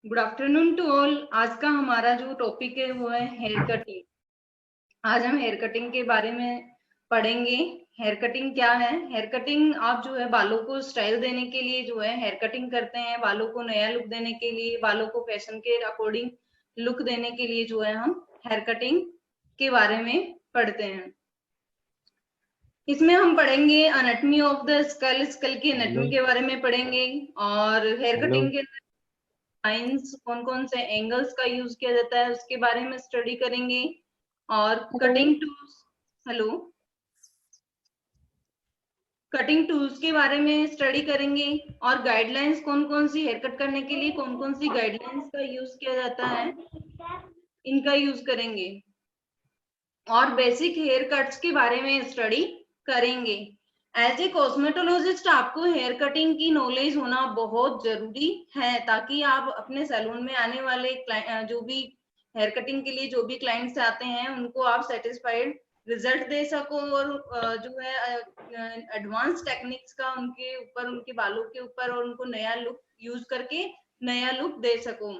Good afternoon to all. आज का हमारा जो टॉपिक है वो है हेयर कटिंग। आज हम हेयर कटिंग के बारे में पढ़ेंगे। हेयर कटिंग क्या है? हेयर कटिंग आप जो है बालों को स्टाइल देने के लिए जो है हेयर कटिंग करते हैं। बालों को नया लुक देने के लिए, बालों को फैशन के अकॉर्डिंग लुक देने के लिए जो है हम हेयर कटिंग के बारे में पढ़ते हैं। इसमें हम पढ़ेंगे anatomy of the skull, skull की एनाटॉमी के बारे में पढ़ेंगे, और हेयर हेलो। कटिंग के लाइन्स, कौन कौन से एंगल्स का यूज किया जाता है उसके बारे में स्टडी करेंगे। और cutting tools, hello, cutting tools के बारे में स्टडी करेंगे। और गाइडलाइंस, कौन कौन सी हेयर कट करने के लिए कौन कौन सी गाइडलाइंस का यूज किया जाता है, इनका यूज करेंगे। और बेसिक हेयर कट्स के बारे में स्टडी करेंगे। एज ए कॉस्मेटोलॉजिस्ट आपको हेयर कटिंग की नॉलेज होना बहुत जरूरी है, ताकि आप अपने सैलून में आने वाले जो भी हेयर कटिंग के लिए जो भी क्लाइंट्स आते हैं उनको आप सेटिस्फाइड रिजल्ट दे सको, और जो है एडवांस टेक्निक्स का उनके ऊपर, उनके बालों के ऊपर, और उनको नया लुक यूज करके नया लुक दे सको।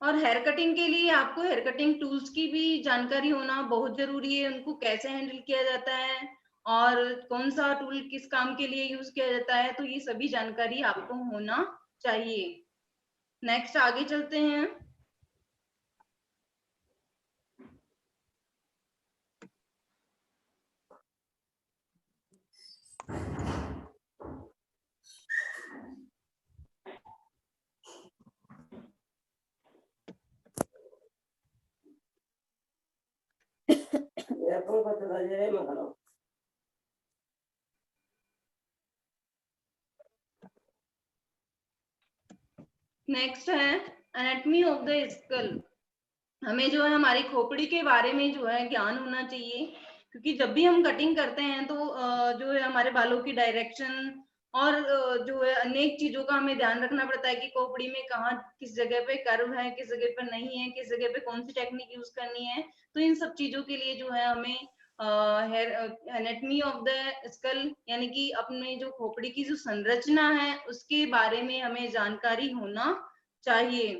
और हेयर कटिंग के लिए आपको हेयर कटिंग टूल्स की भी जानकारी होना बहुत जरूरी है। उनको कैसे हैंडल किया जाता है और कौन सा टूल किस काम के लिए यूज किया जाता है, तो ये सभी जानकारी आपको होना चाहिए। नेक्स्ट आगे चलते हैं। नेक्स्ट है एनाटॉमी ऑफ द स्कल। हमें जो है हमारी खोपड़ी के बारे में जो है ज्ञान होना चाहिए, क्योंकि जब भी हम कटिंग करते हैं तो जो है हमारे बालों की डायरेक्शन और जो है अनेक चीजों का हमें ध्यान रखना पड़ता है कि खोपड़ी में कहाँ, किस जगह पे कर्व है, किस जगह पे नहीं है, किस जगह पे कौन सी टेक्निक यूज करनी है। तो इन सब चीजों के लिए जो है हमें hair anatomy of the skull, यानी कि अपने जो खोपड़ी की जो संरचना है उसके बारे में हमें जानकारी होना चाहिए।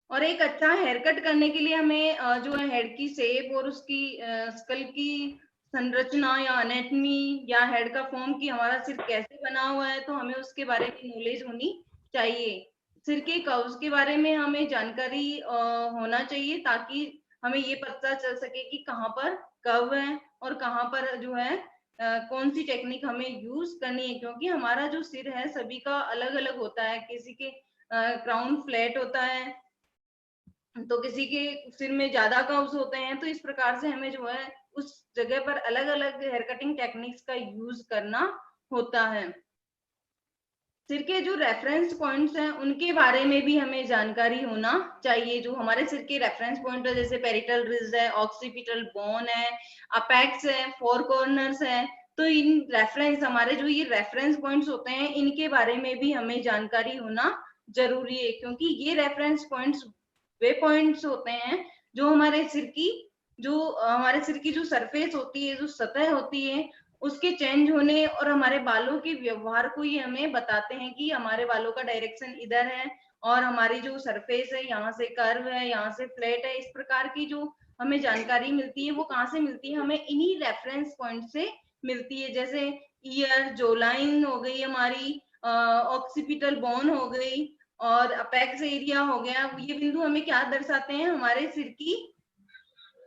और एक अच्छा हेयर कट करने के लिए हमें जो है हेड की शेप और उसकी स्कल की संरचना या एनाटॉमी या हेड का फॉर्म की, हमारा सिर कैसे बना हुआ है, तो हमें उसके बारे में नॉलेज होनी चाहिए। सिर के कर्व्स के बारे में हमें जानकारी होना चाहिए, ताकि हमें ये पता चल सके कि कहाँ पर कर्व है और कहाँ पर जो है कौन सी टेक्निक हमें यूज करनी है। क्योंकि हमारा जो सिर है सभी का अलग अलग होता है। किसी के क्राउन फ्लैट होता है, तो किसी के सिर में ज्यादा कर्व्स होते हैं। तो इस प्रकार से हमें जो है उस जगह पर अलग अलग हेयर कटिंग टेक्निक्स का यूज करना होता है। सिर के जो रेफरेंस पॉइंट्स हैं उनके बारे में भी हमें जानकारी होना चाहिए। जो हमारे सिर के रेफरेंस पॉइंट है, जैसे पेरिटल रिज है, ऑक्सीपिटल बोन है, अपेक्स है, फोर कॉर्नर्स है, तो इन रेफरेंस, हमारे जो ये रेफरेंस पॉइंट्स होते हैं, इनके बारे में भी हमें जानकारी होना जरूरी है। क्योंकि ये रेफरेंस पॉइंट्स वे पॉइंट्स होते हैं जो हमारे सिर की जो सरफेस होती है, जो सतह होती है, उसके चेंज होने और हमारे बालों के व्यवहार को ही हमें बताते हैं कि हमारे बालों का डायरेक्शन इधर है, और हमारी जो सरफेस है यहाँ से कर्व है, यहाँ से फ्लैट है। इस प्रकार की जो हमें जानकारी मिलती है वो कहाँ से मिलती है? हमें इन्हीं रेफरेंस पॉइंट से मिलती है। जैसे ईयर, जो लाइन हो गई हमारी, ऑक्सीपिटल बोन हो गई, और अपेक्स एरिया हो गया। ये बिंदु हमें क्या दर्शाते हैं? हमारे सिर की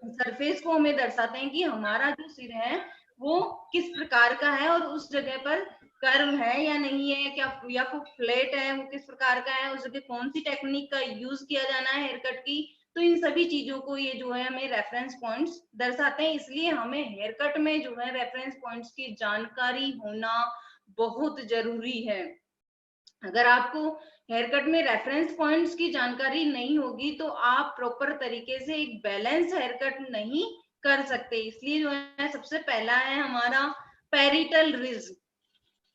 सरफेस को हमें दर्शाते हैं कि हमारा जो सिर है वो किस प्रकार का है, और उस जगह पर कर्व है या नहीं है, क्या या फिर फ्लैट है, वो किस प्रकार का है, उस जगह कौन सी टेक्निक का यूज किया जाना है हेयर कट की। तो इन सभी चीजों को ये जो है हमें रेफरेंस पॉइंट्स दर्शाते हैं। इसलिए हमें हेयर कट में जो है रेफरेंस पॉइंट्स की जानकारी होना बहुत जरूरी है। अगर आपको हेयर कट में रेफरेंस पॉइंट्स की जानकारी नहीं होगी तो आप प्रॉपर तरीके से एक बैलेंस हेयर कट नहीं कर सकते। इसलिए जो है सबसे पहला है हमारा पेरिटल रिज।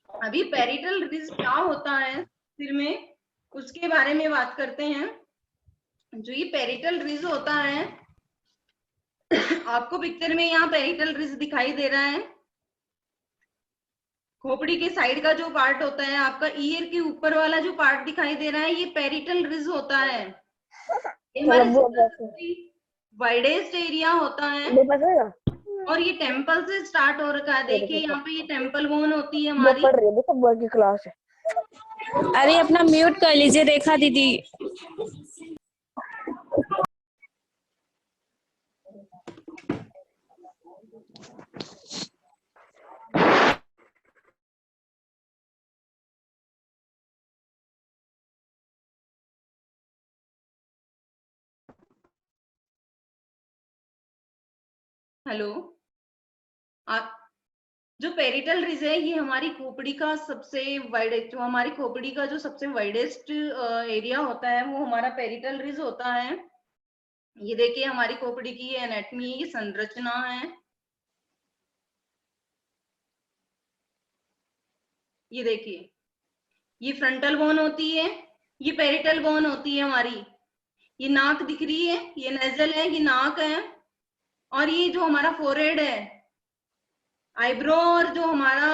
अभी पेरिटल रिज क्या होता है सिर में, उसके बारे में बात करते हैं। जो ये पेरिटल रिज होता है, आपको पिक्चर में यहाँ पेरिटल रिज दिखाई दे रहा है। खोपड़ी के साइड का जो पार्ट होता है आपका, ईयर के ऊपर वाला जो पार्ट दिखाई दे रहा है, ये पेरिटल रिज होता है। ये हमारे वाइडेस्ट एरिया होता है और ये टेम्पल से स्टार्ट हो रखा है। देखिए यहाँ पे ये टेम्पल बोन होती है हमारी। पढ़ रही है, बोर्ड की क्लास है। अरे अपना म्यूट कर लीजिए रेखा दीदी। हेलो, जो पेरिटल रिज है ये हमारी खोपड़ी का सबसे वाइड, जो हमारी खोपड़ी का जो सबसे वाइडेस्ट एरिया होता है वो हमारा पेरिटल रिज होता है। ये देखिए हमारी खोपड़ी की ये एनाटमी, ये संरचना है। ये देखिए, ये फ्रंटल बोन होती है, ये पेरिटल बोन होती है हमारी। ये नाक दिख रही है, ये नेजल है, ये नाक है। और ये जो हमारा फोरहेड है, आईब्रो और जो हमारा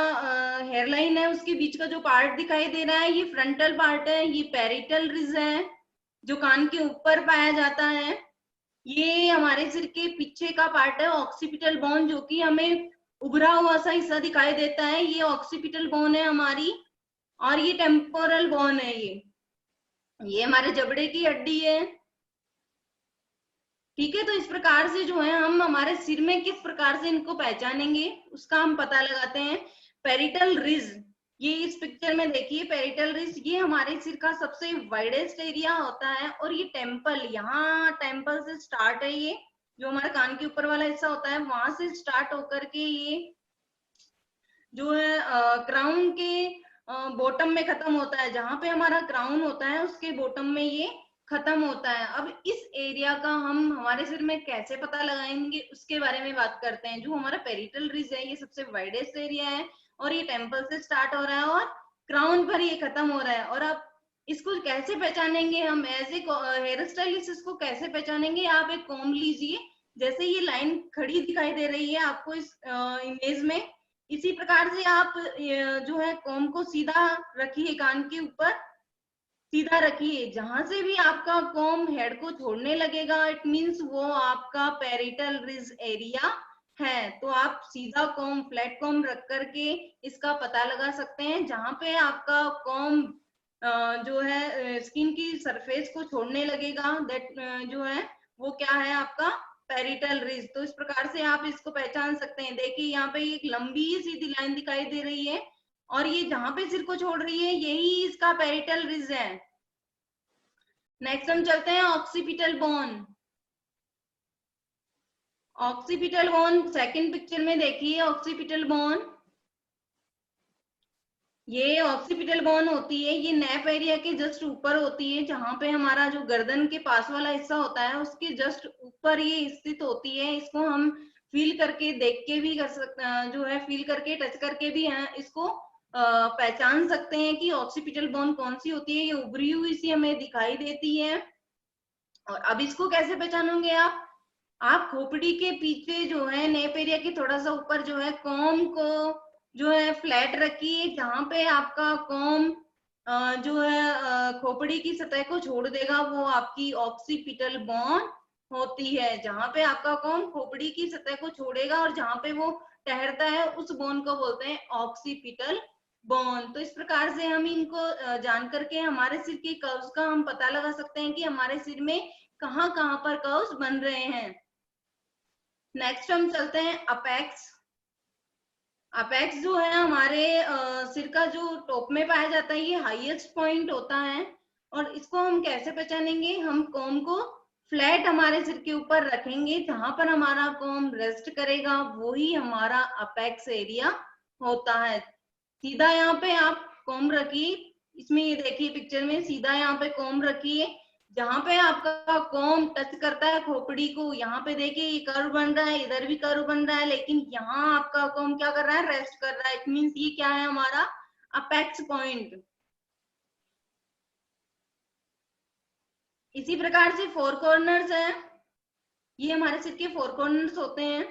हेयर लाइन है, उसके बीच का जो पार्ट दिखाई दे रहा है ये फ्रंटल पार्ट है, ये पेरिटल रिज है जो कान के ऊपर पाया जाता है। ये हमारे सिर के पीछे का पार्ट है ऑक्सीपिटल बोन, जो कि हमें उभरा हुआ सा हिस्सा दिखाई देता है, ये ऑक्सीपिटल बोन है हमारी। और ये टेम्पोरल बोन है, ये हमारे जबड़े की हड्डी है। ठीक है, तो इस प्रकार से जो है हम हमारे सिर में किस प्रकार से इनको पहचानेंगे उसका हम पता लगाते हैं। पेरिटल रिज, ये इस पिक्चर में देखिए, पेरिटल रिज ये हमारे सिर का सबसे वाइडेस्ट एरिया होता है। और ये टेम्पल, यहाँ टेम्पल से स्टार्ट है, ये जो हमारे कान के ऊपर वाला हिस्सा होता है वहां से स्टार्ट होकर के ये जो है क्राउन के बॉटम में खत्म होता है। जहां पे हमारा क्राउन होता है उसके बॉटम में ये खत्म होता है। अब इस एरिया का हम हमारे सिर में कैसे पता लगाएंगे उसके बारे में बात करते हैं। जो हमारा पेरिटल रिज है ये सबसे वाइडेस्ट एरिया है और ये टेम्पल से स्टार्ट हो रहा है और क्राउन पर ये खत्म हो रहा है। और अब इसको कैसे पहचानेंगे हम, एज ए हेयर स्टाइलिस्ट इसको कैसे पहचानेंगे। आप एक कॉम्ब लीजिए, जैसे ये लाइन खड़ी दिखाई दे रही है आपको इस इमेज में, इसी प्रकार से आप जो है कॉम्ब को सीधा रखिए, कान के ऊपर सीधा रखिए। जहां से भी आपका कॉम्ब हेड को छोड़ने लगेगा, इट मींस वो आपका पेरिटल रिज एरिया है। तो आप सीधा कॉम्ब, फ्लैट कॉम्ब रख करके इसका पता लगा सकते हैं। जहां पे आपका कॉम्ब जो है स्किन की सरफेस को छोड़ने लगेगा, दैट जो है वो क्या है आपका पेरिटल रिज। तो इस प्रकार से आप इसको पहचान सकते हैं। देखिए यहाँ पे एक लंबी सीधी लाइन दिखाई दे रही है और ये जहां पे सिर को छोड़ रही है यही इसका पेरिटल रिज है। नेक्स्ट हम चलते हैं occipital bone. Occipital bone second picture में देखिए, ऑक्सीपिटल बोन, ये ऑक्सीपिटल बोन होती है, ये नेप एरिया के जस्ट ऊपर होती है। जहां पे हमारा जो गर्दन के पास वाला हिस्सा होता है उसके जस्ट ऊपर ये स्थित होती है। इसको हम फील करके, देख के भी कर सकते, जो है फील करके, टच करके भी है इसको पहचान सकते हैं कि ऑक्सीपिटल बोन कौन सी होती है। ये उभरी हुई सी हमें दिखाई देती है। और अब इसको कैसे पहचानोगे आप खोपड़ी के पीछे जो है नेप एरिया के थोड़ा सा ऊपर जो है कॉम्ब को जो है फ्लैट रखिए। जहां पे आपका कॉम्ब जो है खोपड़ी की सतह को छोड़ देगा वो आपकी ऑक्सीपिटल बोन होती है। जहां पे आपका कॉम्ब खोपड़ी की सतह को छोड़ेगा और जहां पे वो ठहरता है उस बोन को बोलते हैं ऑक्सीपिटल बोन। तो इस प्रकार से हम इनको जान करके हमारे सिर के कर्व्स का हम पता लगा सकते हैं कि हमारे सिर में कहाँ कहाँ पर कर्व्स बन रहे हैं। नेक्स्ट हम चलते हैं अपेक्स। अपेक्स जो है हमारे सिर का जो टॉप में पाया जाता है, ये हाईएस्ट पॉइंट होता है। और इसको हम कैसे पहचानेंगे, हम कॉम्ब को फ्लैट हमारे सिर के ऊपर रखेंगे, जहां पर हमारा कॉम्ब रेस्ट करेगा वो ही हमारा अपेक्स एरिया होता है। सीधा यहाँ पे आप कॉम्ब रखिए, इसमें ये देखिए पिक्चर में, सीधा यहाँ पे कॉम्ब रखिए। जहां पे आपका कॉम्ब टच करता है खोपड़ी को, यहाँ पे देखिए ये कर्व बन रहा है, इधर भी कर्व बन रहा है, लेकिन यहाँ आपका कॉम्ब क्या कर रहा है, रेस्ट कर रहा है। इट मींस ये क्या है हमारा अपेक्स पॉइंट। इसी प्रकार से फोर कॉर्नर्स है, ये हमारे सिर के फोर कॉर्नर्स होते हैं।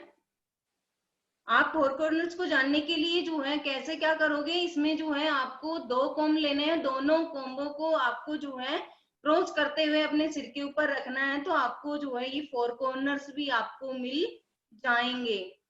आप फोर कॉर्नर्स को जानने के लिए जो है कैसे क्या करोगे, इसमें जो है आपको 2 कॉम्ब लेने हैं, दोनों कॉम्बो को आपको जो है क्रॉस करते हुए अपने सिर के ऊपर रखना है, तो आपको जो है ये फोर कॉर्नर्स भी आपको मिल जाएंगे।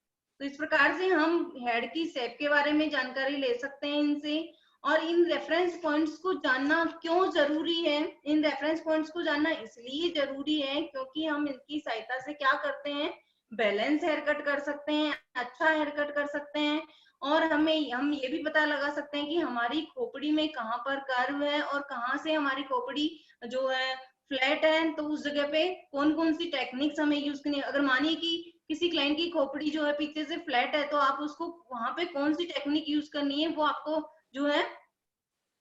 तो इस प्रकार से हम हेड की शेप के बारे में जानकारी ले सकते हैं इनसे। और इन रेफरेंस पॉइंट्स को जानना क्यों जरूरी है, इन रेफरेंस पॉइंट्स को जानना इसलिए जरूरी है क्योंकि हम इनकी सहायता से क्या करते हैं, बैलेंस हेयर कट कर सकते हैं, अच्छा हेयर कट कर सकते हैं, और हम ये भी पता लगा सकते हैं कि हमारी खोपड़ी में कहाँ पर कर्व है और कहाँ से हमारी खोपड़ी जो है फ्लैट है, तो उस जगह पे कौन कौन सी टेक्निक्स हमें यूज करनी है। अगर मानिए कि किसी क्लाइंट की खोपड़ी जो है पीछे से फ्लैट है, तो आप उसको वहां पे कौन सी टेक्निक यूज करनी है वो आपको जो है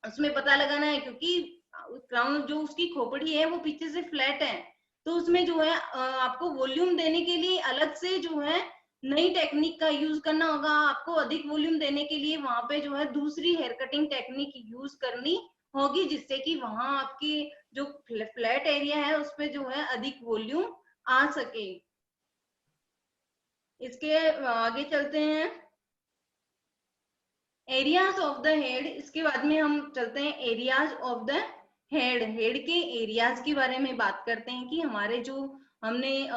उसमें पता लगाना है, क्योंकि क्राउन जो उसकी खोपड़ी है वो पीछे से फ्लैट है, तो उसमें जो है आपको वॉल्यूम देने के लिए अलग से जो है नई टेक्निक का यूज करना होगा। आपको अधिक वॉल्यूम देने के लिए वहां पे जो है दूसरी हेयर कटिंग टेक्निक यूज करनी होगी, जिससे कि वहां आपकी जो फ्लैट एरिया है उस पे जो है अधिक वॉल्यूम आ सके। इसके आगे चलते हैं, एरियाज ऑफ द हेड। इसके बाद में हम चलते हैं areas of the head. Head के एरियाज के बारे में बात करते हैं कि हमारे जो हमने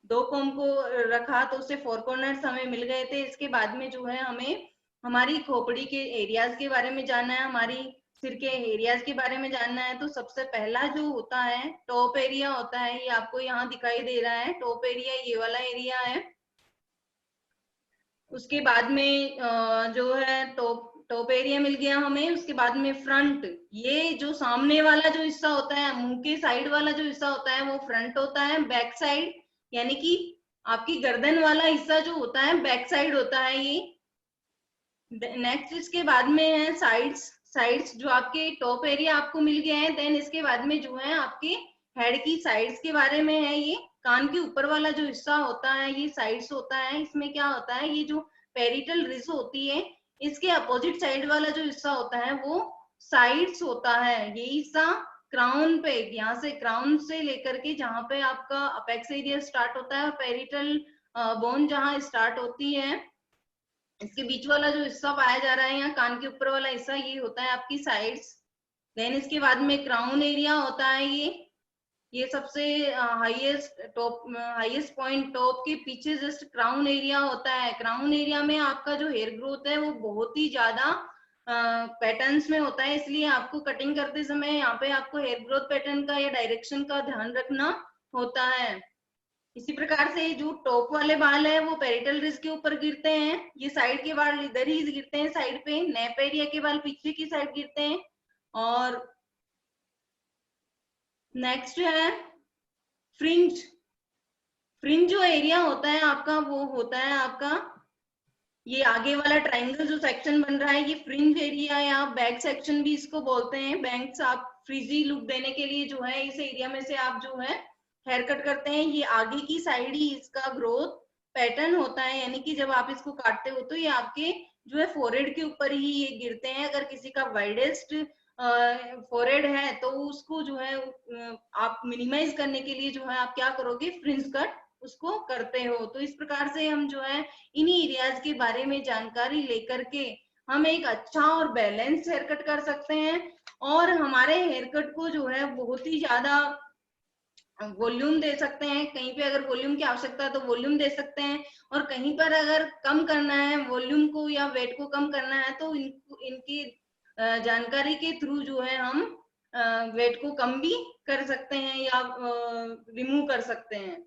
2 कॉम्ब को रखा तो उससे 4 कॉर्नर्स हमें मिल गए थे। इसके बाद में जो है हमें हमारी खोपड़ी के एरियाज के बारे में जानना है, हमारी सिर के एरियाज के बारे में जानना है। तो सबसे पहला जो होता है टॉप एरिया होता है, ये आपको यहाँ दिखाई दे रहा है टॉप एरिया, ये वाला एरिया है। उसके बाद में जो है टॉप एरिया मिल गया हमें। उसके बाद में फ्रंट, ये जो सामने वाला जो हिस्सा होता है, मुंह के साइड वाला जो हिस्सा होता है वो फ्रंट होता है। बैक साइड यानी कि आपकी गर्दन वाला हिस्सा जो होता है बैक साइड होता है ये। नेक्स्ट इसके बाद में है साइड्स। साइड्स जो आपके टॉप एरिया आपको मिल गया है, देन इसके बाद में जो है आपके हेड की साइड्स के बारे में है। ये कान के ऊपर वाला जो हिस्सा होता है ये साइड्स होता है। इसमें क्या होता है, ये जो पेरिटल रिज होती है इसके अपोजिट साइड वाला जो हिस्सा होता है वो साइड्स होता है। ये हिस्सा क्राउन पे, यहाँ से क्राउन से लेकर के जहाँ पे आपका अपेक्स एरिया स्टार्ट होता है और पेरिटल बोन जहाँ स्टार्ट होती है, इसके बीच वाला जो हिस्सा पाया जा रहा है यहाँ कान के ऊपर वाला हिस्सा, ये होता है आपकी साइड्स। देन इसके बाद में क्राउन एरिया होता है ये सबसे हाईएस्ट पॉइंट टॉप के पीछे जस्ट क्राउन एरिया होता है। क्राउन एरिया में आपका जो हेयर ग्रोथ है वो बहुत ही ज्यादा पैटर्न्स में होता है, इसलिए आपको कटिंग करते समय यहाँ पे आपको हेयर ग्रोथ पैटर्न का या डायरेक्शन का ध्यान रखना होता है। इसी प्रकार से जो टॉप वाले बाल है वो पेरिटल रिज के ऊपर गिरते हैं, ये साइड के बाल इधर ही गिरते हैं साइड पे। नेप एरिया के बाल पीछे की साइड गिरते हैं। और नेक्स्ट है फ्रिंज। फ्रिंज जो एरिया होता है आपका वो होता है आपका ये आगे वाला ट्राइंगल जो सेक्शन बन रहा है, ये फ्रिंज एरिया या बैक सेक्शन भी इसको बोलते हैं। बैंक्स आप फ्रीजी लुक देने के लिए जो है इस एरिया में से आप जो है हेयर कट करते हैं। ये आगे की साइड ही इसका ग्रोथ पैटर्न होता है, यानी कि जब आप इसको काटते हो तो ये आपके जो है फोरहेड के ऊपर ही ये गिरते हैं। अगर किसी का वाइडेस्ट फोरहेड है तो उसको जो है आप मिनिमाइज करने के लिए जो है आप क्या करोगे, फ्रिंज कट उसको करते हो। तो इस प्रकार से हम जो है इन्हीं एरियाज के बारे में जानकारी लेकर के हम एक अच्छा और बैलेंस हेयर कट कर सकते हैं, और हमारे हेयर कट को जो है बहुत ही ज्यादा वॉल्यूम दे सकते हैं। कहीं पे अगर वॉल्यूम की आवश्यकता है तो वॉल्यूम दे सकते हैं, और कहीं पर अगर कम करना है वॉल्यूम को या वेट को कम करना है तो इनकी जानकारी के थ्रू जो है हम वेट को कम भी कर सकते हैं या रिमूव कर सकते हैं।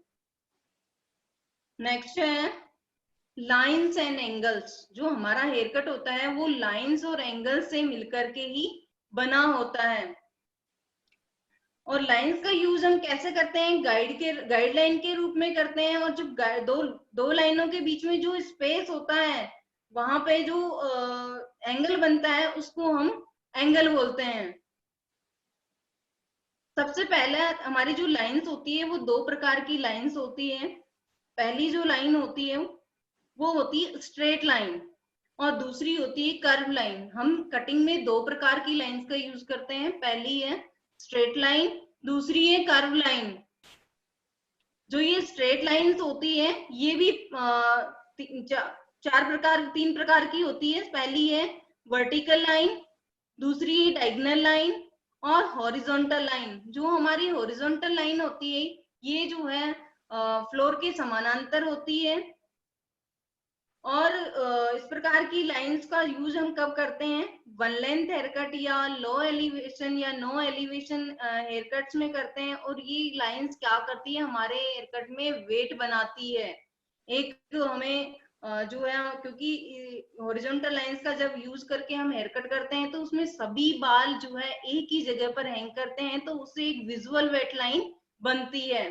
नेक्स्ट है लाइन्स एंड एंगल्स। जो हमारा हेयर कट होता है वो लाइन्स और एंगल्स से मिलकर के ही बना होता है। और लाइंस का यूज हम कैसे करते हैं, गाइडलाइन के रूप में करते हैं। और जब दो लाइनों के बीच में जो स्पेस होता है वहां पे जो एंगल बनता है उसको हम एंगल बोलते हैं। सबसे पहले हमारी जो लाइंस होती है वो 2 प्रकार की लाइंस होती है। पहली जो लाइन होती है वो होती है स्ट्रेट लाइन, और दूसरी होती है कर्व लाइन। हम कटिंग में 2 प्रकार की लाइंस का यूज करते हैं, पहली है स्ट्रेट लाइन, दूसरी है कर्व लाइन। जो ये स्ट्रेट लाइंस होती है ये भी तीन प्रकार की होती है। पहली है वर्टिकल लाइन, दूसरी है डायगोनल लाइन और हॉरिजॉन्टल लाइन। जो हमारी हॉरिजॉन्टल लाइन होती है ये जो है फ्लोर के समानांतर होती है। और इस प्रकार की लाइंस का यूज हम कब करते हैं? वन लेंथ हेयरकट या लो एलिवेशन या नो एलिवेशन हेयरकट्स में करते हैं। और ये लाइंस क्या करती है? हमारे हेयरकट में वेट बनाती है। एक तो हमें जो है, क्योंकि हॉरिजॉन्टल लाइंस का जब यूज करके हम हेयर कट करते हैं तो उसमें सभी बाल जो है एक ही जगह पर हैंग करते हैं, तो उससे एक विजुअल वेट लाइन बनती है।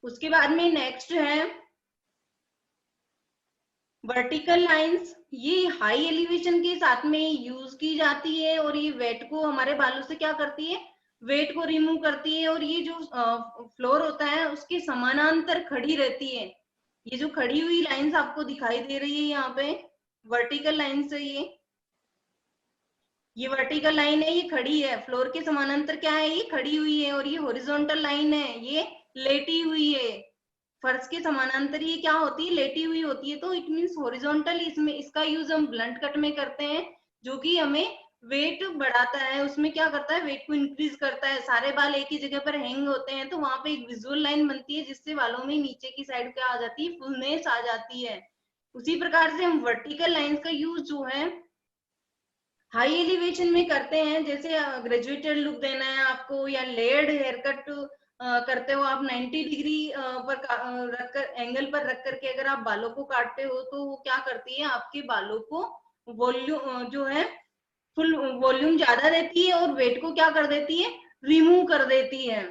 उसके बाद में नेक्स्ट है वर्टिकल लाइंस। ये हाई एलिवेशन के साथ में यूज की जाती है और ये वेट को हमारे बालों से क्या करती है? वेट को रिमूव करती है। और ये जो फ्लोर होता है उसके समानांतर खड़ी रहती है। ये जो खड़ी हुई लाइंस आपको दिखाई दे रही है यहाँ पे, वर्टिकल लाइंस है ये वर्टिकल लाइन है, ये खड़ी है। फ्लोर के समानांतर क्या है? ये खड़ी हुई है। और ये हॉरिजॉन्टल लाइन है, ये लेटी हुई है। फर्श के समानांतर ये क्या होती है? लेटी हुई होती है। तो इट मींस हॉरिजॉन्टल, इसमें इसका यूज हम ब्लंट कट में करते हैं, जो कि हमें वेट बढ़ाता है। उसमें क्या करता है? वेट को इंक्रीज करता है। सारे बाल एक ही जगह पर हैंग होते हैं तो वहां पे एक विजुअल लाइन बनती है, जिससे बालों में नीचे की साइड क्या आ जाती है? फुलनेस आ जाती है। उसी प्रकार से हम वर्टिकल लाइंस का यूज जो है हाई एलिवेशन में करते हैं। जैसे ग्रेजुएटेड लुक देना है आपको, या लेयर्ड हेयर कट करते हो आप 90 डिग्री पर रखकर, एंगल पर रख करके अगर आप बालों को काटते हो तो वो क्या करती है? आपके बालों को वॉल्यूम जो है फुल वॉल्यूम ज्यादा देती है और वेट को क्या कर देती है? रिमूव कर देती है।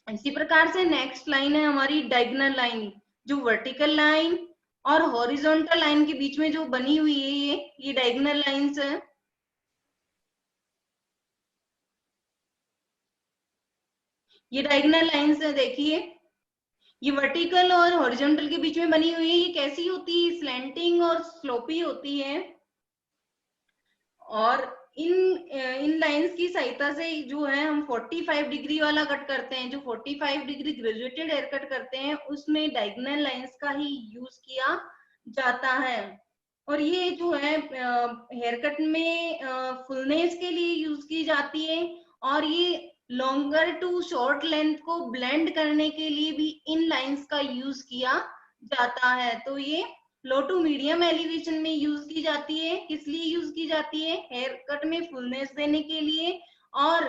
इसी प्रकार से नेक्स्ट लाइन है हमारी डायगोनल लाइन। जो वर्टिकल लाइन और हॉरिजॉन्टल लाइन के बीच में जो बनी हुई है ये डायगोनल लाइंस है। ये डायगोनल लाइंस है, देखिए ये वर्टिकल और हॉरिजॉन्टल के बीच में बनी हुई है। ये कैसी होती है? स्लैंटिंग और स्लोपी होती है। और इन लाइंस की सहायता से जो है हम 45 डिग्री वाला कट करते हैं। जो 45 डिग्री ग्रेजुएटेड हेयर कट करते हैं उसमें डायगोनल लाइंस का ही यूज किया जाता है। और ये जो है हेयर कट में फुलनेस के लिए यूज की जाती है। और ये लॉन्गर टू शॉर्ट लेंथ को ब्लेंड करने के लिए भी इन लाइंस का यूज किया जाता है। तो ये लो टू मीडियम एलिवेशन में यूज की जाती है। किस लिए यूज की जाती है? हेयर कट में फुलनेस देने के लिए। और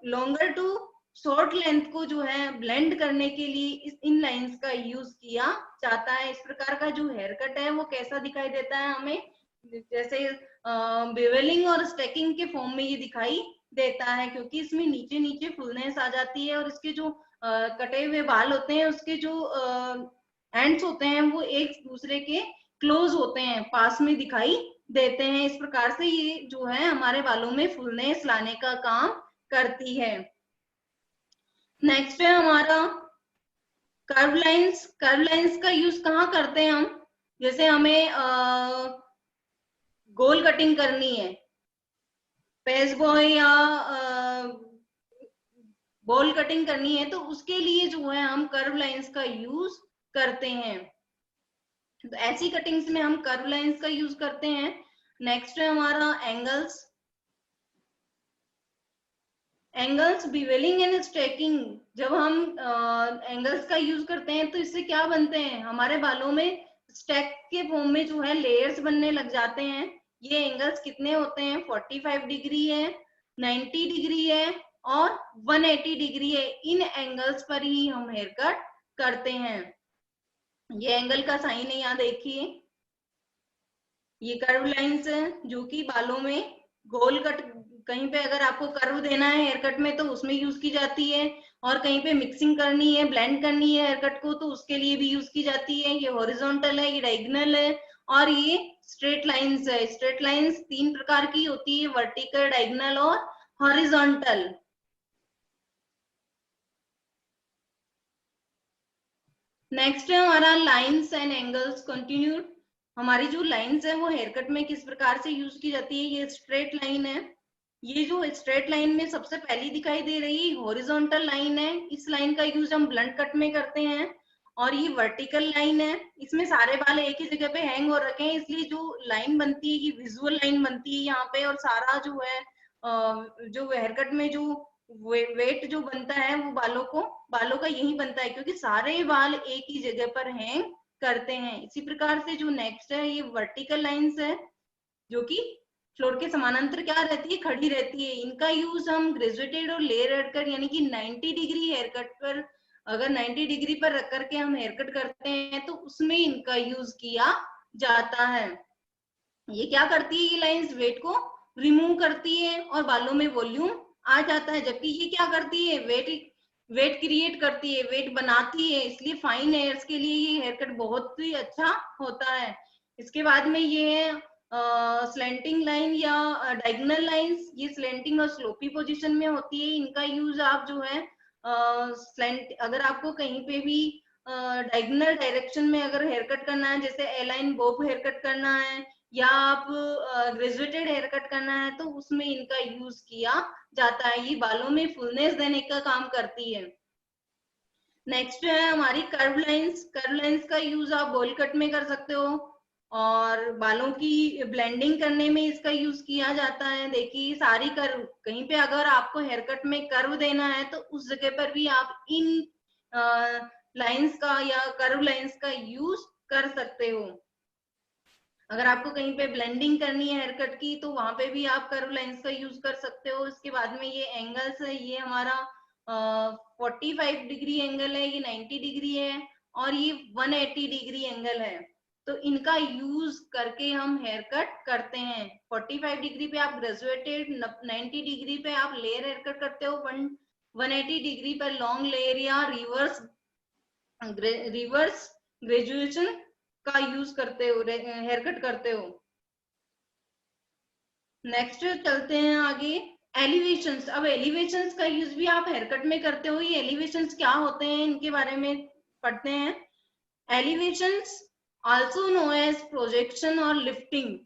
लॉन्गर टू शॉर्ट लेंथ को जो है ब्लेंड करने के लिए इन लाइंस का यूज किया जाता है। इस प्रकार का जो हेयर कट है वो कैसा दिखाई देता है हमें? जैसे बेवेलिंग और स्टैकिंग के फॉर्म में ये दिखाई देता है, क्योंकि इसमें नीचे नीचे फुलनेस आ जाती है और इसके जो कटे हुए बाल होते हैं उसके जो एंड्स होते हैं वो एक दूसरे के क्लोज होते हैं, पास में दिखाई देते हैं। इस प्रकार से ये जो है हमारे बालों में फुलनेस लाने का काम करती है। नेक्स्ट है हमारा कर्व लाइंस। कर्व लाइंस का यूज कहाँ करते हैं हम? जैसे हमें गोल कटिंग करनी है, पेस बॉय या बॉल कटिंग करनी है, तो उसके लिए जो है हम कर्व लाइंस का यूज करते हैं। तो ऐसी कटिंग्स में हम कर्व लाइंस का यूज करते हैं। नेक्स्ट है हमारा angles. Angles bevelling and streaking. जब हम एंगल्स का यूज करते हैं तो इससे क्या बनते हैं? हमारे बालों में स्टैक के फॉर्म में जो है लेयर्स बनने लग जाते हैं। ये एंगल्स कितने होते हैं? 45 डिग्री है, 90 डिग्री है और 180 डिग्री है। इन एंगल्स पर ही हम हेयर कट करते हैं। ये एंगल का साइन है, यहाँ देखिए ये कर्व लाइंस है जो कि बालों में गोल कट, कहीं पे अगर आपको कर्व देना है हेयर कट में तो उसमें यूज की जाती है। और कहीं पे मिक्सिंग करनी है, ब्लेंड करनी है हेयर कट को, तो उसके लिए भी यूज की जाती है। ये हॉरिजॉन्टल है, ये डायगोनल है और ये स्ट्रेट लाइंस है। स्ट्रेट लाइंस तीन प्रकार की होती है, वर्टिकल, डायगोनल और हॉरिजॉन्टल। नेक्स्ट है हमारा लाइंस एंड एंगल्स कंटिन्यूड। हमारी जो लाइंस है वो हेयर कट में किस प्रकार से यूज की जाती है? ये स्ट्रेट लाइन है। ये जो स्ट्रेट लाइन में सबसे पहली दिखाई दे रही है हॉरिजॉन्टल लाइन है। इस लाइन का यूज हम ब्लंट कट में करते हैं। और ये वर्टिकल लाइन है, इसमें सारे बाल एक ही जगह पे हैंग हो रखे हैं, इसलिए जो लाइन बनती है ये विजुअल लाइन बनती है यहाँ पे, और सारा जो है जो हेयर कट में जो वेट जो बनता है वो बालों का यही बनता है, क्योंकि सारे बाल एक ही जगह पर हैंग करते हैं। इसी प्रकार से जो नेक्स्ट है ये वर्टिकल लाइंस है, जो कि फ्लोर के समानांतर क्या रहती है, खड़ी रहती है। इनका यूज हम ग्रेजुएटेड और लेयर हेयर कट यानी कि 90 डिग्री हेयर कट पर, अगर 90 डिग्री पर रख करके हम हेयर कट करते हैं तो उसमें इनका यूज किया जाता है। ये क्या करती है, ये लाइंस वेट को रिमूव करती है और बालों में वॉल्यूम आ जाता है, जबकि ये क्या करती है, वेट क्रिएट करती है, वेट बनाती है, इसलिए फाइन हेयर्स के लिए ये हेयर कट बहुत ही अच्छा होता है। इसके बाद में ये है स्लैंटिंग लाइन या डायगोनल लाइंस। ये स्लैंटिंग और स्लोपी पोजीशन में होती है। इनका यूज आप जो है स्लैंट, अगर आपको कहीं पे भी डायगोनल डायरेक्शन में अगर हेयर कट करना है, जैसे ए लाइन बॉब हेयर कट करना है या आप ग्रेजुएटेड हेयर कट करना है, तो उसमें इनका यूज किया जाता है। ये बालों में फुलनेस देने का काम करती है। नेक्स्ट है हमारी कर्व लाइंस। कर्व लाइंस का यूज आप बॉल कट में कर सकते हो और बालों की ब्लेंडिंग करने में इसका यूज किया जाता है। देखिए सारी कर्व, कहीं पे अगर आपको हेयर कट में कर्व देना है तो उस जगह पर भी आप इन लाइंस का या कर्व लाइंस का यूज कर सकते हो। अगर आपको कहीं पे ब्लेंडिंग करनी है हेयर कट की तो वहां पे भी आप कर्व लाइंस का यूज कर सकते हो। इसके बाद में ये एंगल्स है, ये हमारा 45 डिग्री एंगल है, ये 90 डिग्री है और ये 180 डिग्री एंगल है। तो इनका यूज करके हम हेयर कट करते हैं। 45 डिग्री पे आप ग्रेजुएटेड, 90 डिग्री पे आप लेयर हेयर कट करते हो, 180 डिग्री पर लॉन्ग लेयर या रिवर्स ग्रेजुएशन का यूज करते हो, हेयर कट करते हो। नेक्स्ट चलते हैं आगे, एलिवेशंस। अब एलिवेशंस का यूज भी आप हेयर कट में करते हो। ये एलिवेशंस क्या होते हैं इनके बारे में पढ़ते हैं। Elevations also no as projection और lifting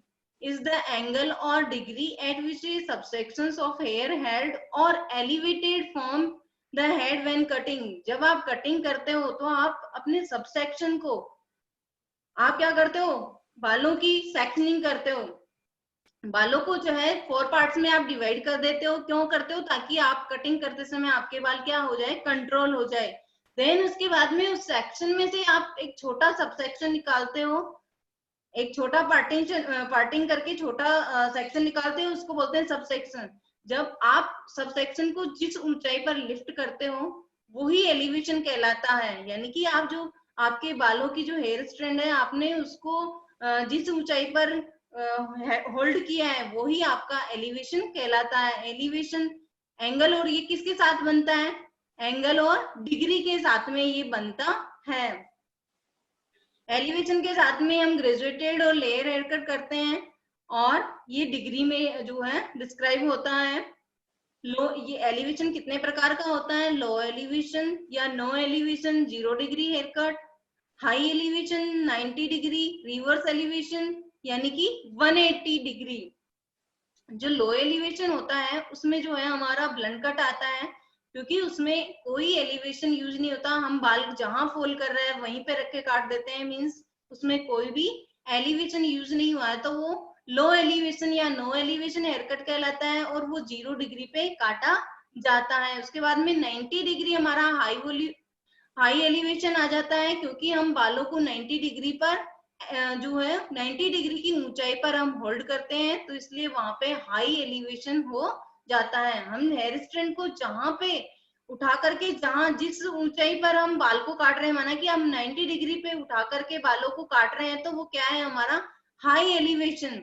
is the angle or degree at which the subsections of hair held or elevated from the head when cutting। जब आप कटिंग करते हो तो आप अपने सबसेक्शन को आप क्या करते हो, बालों की सेक्शनिंग करते हो। बालों को जो है 4 पार्ट्स में आप डिवाइड कर देते हो। क्यों करते हो, ताकि आप कटिंग करते समय आपके बाल क्या हो जाए, कंट्रोल हो जाए। देन उसके बाद में उस सेक्शन में से आप एक छोटा सबसेक्शन निकालते हो, एक छोटा पार्टिंग करके छोटा सेक्शन निकालते हो, उसको बोलते हैं सबसेक्शन। जब आप सबसेक्शन को जिस ऊंचाई पर लिफ्ट करते हो वही एलिवेशन कहलाता है। यानी कि आप जो आपके बालों की जो हेयर स्ट्रैंड है आपने उसको जिस ऊंचाई पर होल्ड किया है वही आपका एलिवेशन कहलाता है। एलिवेशन एंगल और ये किसके साथ बनता है, एंगल और डिग्री के साथ में ये बनता है। एलिवेशन के साथ में हम ग्रेजुएटेड और लेयर हेयर कट करते हैं और ये डिग्री में जो है डिस्क्राइब होता है। लो, ये एलिवेशन कितने प्रकार का होता है, लो एलिवेशन या no elevation 0 degree haircut, high elevation 90 degree, reverse elevation यानी कि 180 डिग्री। जो लो एलिवेशन होता है उसमें जो है हमारा ब्लंट कट आता है, क्योंकि उसमें कोई एलिवेशन यूज नहीं होता। हम बाल जहां फोल्ड कर रहे हैं वहीं पे रख के काट देते हैं, मींस उसमें कोई भी एलिवेशन यूज नहीं हुआ है, तो वो लो एलिवेशन या नो एलिवेशन हेयर कट कहलाता है और वो 0 डिग्री पे काटा जाता है। उसके बाद में 90 डिग्री हमारा हाई एलिवेशन आ जाता है, क्योंकि हम बालों को 90 डिग्री पर जो है 90 डिग्री की ऊंचाई पर हम होल्ड करते हैं, तो इसलिए वहां पे हाई एलिवेशन हो जाता है। हम हेयर स्ट्रैंड को जहां पे उठा करके, जहां जिस ऊंचाई पर हम बाल को काट रहे हैं, माना कि हम 90 डिग्री पे उठा करके बालों को काट रहे हैं, तो वो क्या है, हमारा हाई एलिवेशन।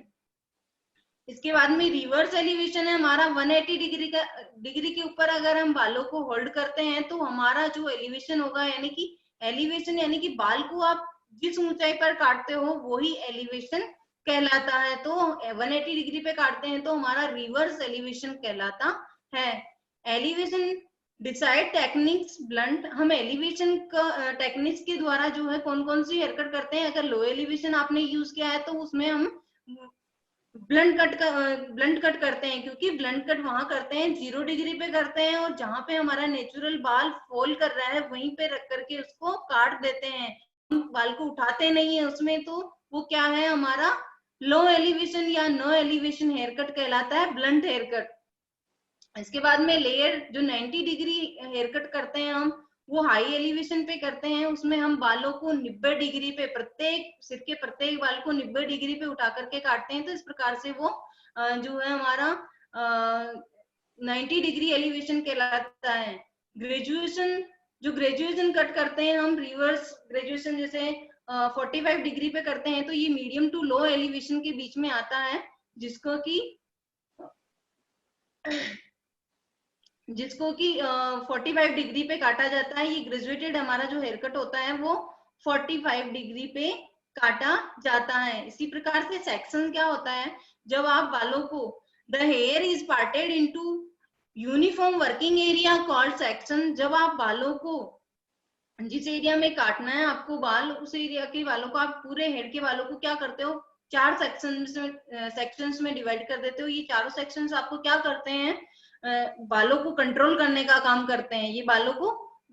इसके बाद में रिवर्स एलिवेशन है हमारा 180 डिग्री के ऊपर अगर हम बालों को होल्ड करते हैं तो हमारा जो एलिवेशन होगा, यानी कि एलिवेशन यानी कि बाल को आप जिस ऊंचाई पर काटते हो वही एलिवेशन कहलाता है। तो 180 डिग्री पे काटते हैं तो हमारा रिवर्स एलिवेशन कहलाता है। Elevation decide techniques blunt. हम एलिवेशन का टेक्निक्स के द्वारा जो है कौन कौन सी हेयर कट करते हैं। अगर लो एलिवेशन आपने यूज किया है तो उसमें हम ब्लंट कट करते हैं, क्योंकि ब्लंट कट वहां करते हैं 0 डिग्री पे करते हैं, और जहां पे हमारा नेचुरल बाल फॉल कर रहा है वहीं पे रख करके उसको काट देते हैं, हम बाल को उठाते नहीं है उसमें, तो वो क्या है हमारा लो एलिवेशन या नो एलिवेशन हेयर कट कहलाता है, ब्लंट हेयर कट। इसके बाद में लेयर जो 90 डिग्री हेयर कट करते हैं हम, वो हाई एलिवेशन पे करते हैं, उसमें हम बालों को 90 डिग्री पे, प्रत्येक सिर के प्रत्येक बाल को 90 डिग्री पे उठा करके काटते हैं, तो इस प्रकार से वो जो है हमारा 90 डिग्री एलिवेशन कहलाता है। ग्रेजुएशन, जो ग्रेजुएशन कट करते हैं हम, रिवर्स ग्रेजुएशन जैसे 45 डिग्री पे करते हैं, तो ये मीडियम टू लो एलिवेशन के बीच में आता है, जिसको कि 45 डिग्री पे काटा जाता है। ये ग्रेजुएटेड हमारा जो हेयर कट होता है वो 45 डिग्री पे काटा जाता है। इसी प्रकार से सेक्शन क्या होता है, जब आप बालों को the here is parted into uniform working area called section, जब आप बालों को जिस एरिया में काटना है आपको बाल, उस एरिया के बालों को आप पूरे हेड के बालों को क्या करते हो, 4 सेक्शंस में डिवाइड कर देते हो। ये चारों सेक्शंस आपको क्या करते हैं, बालों को कंट्रोल करने का काम करते हैं, ये बालों को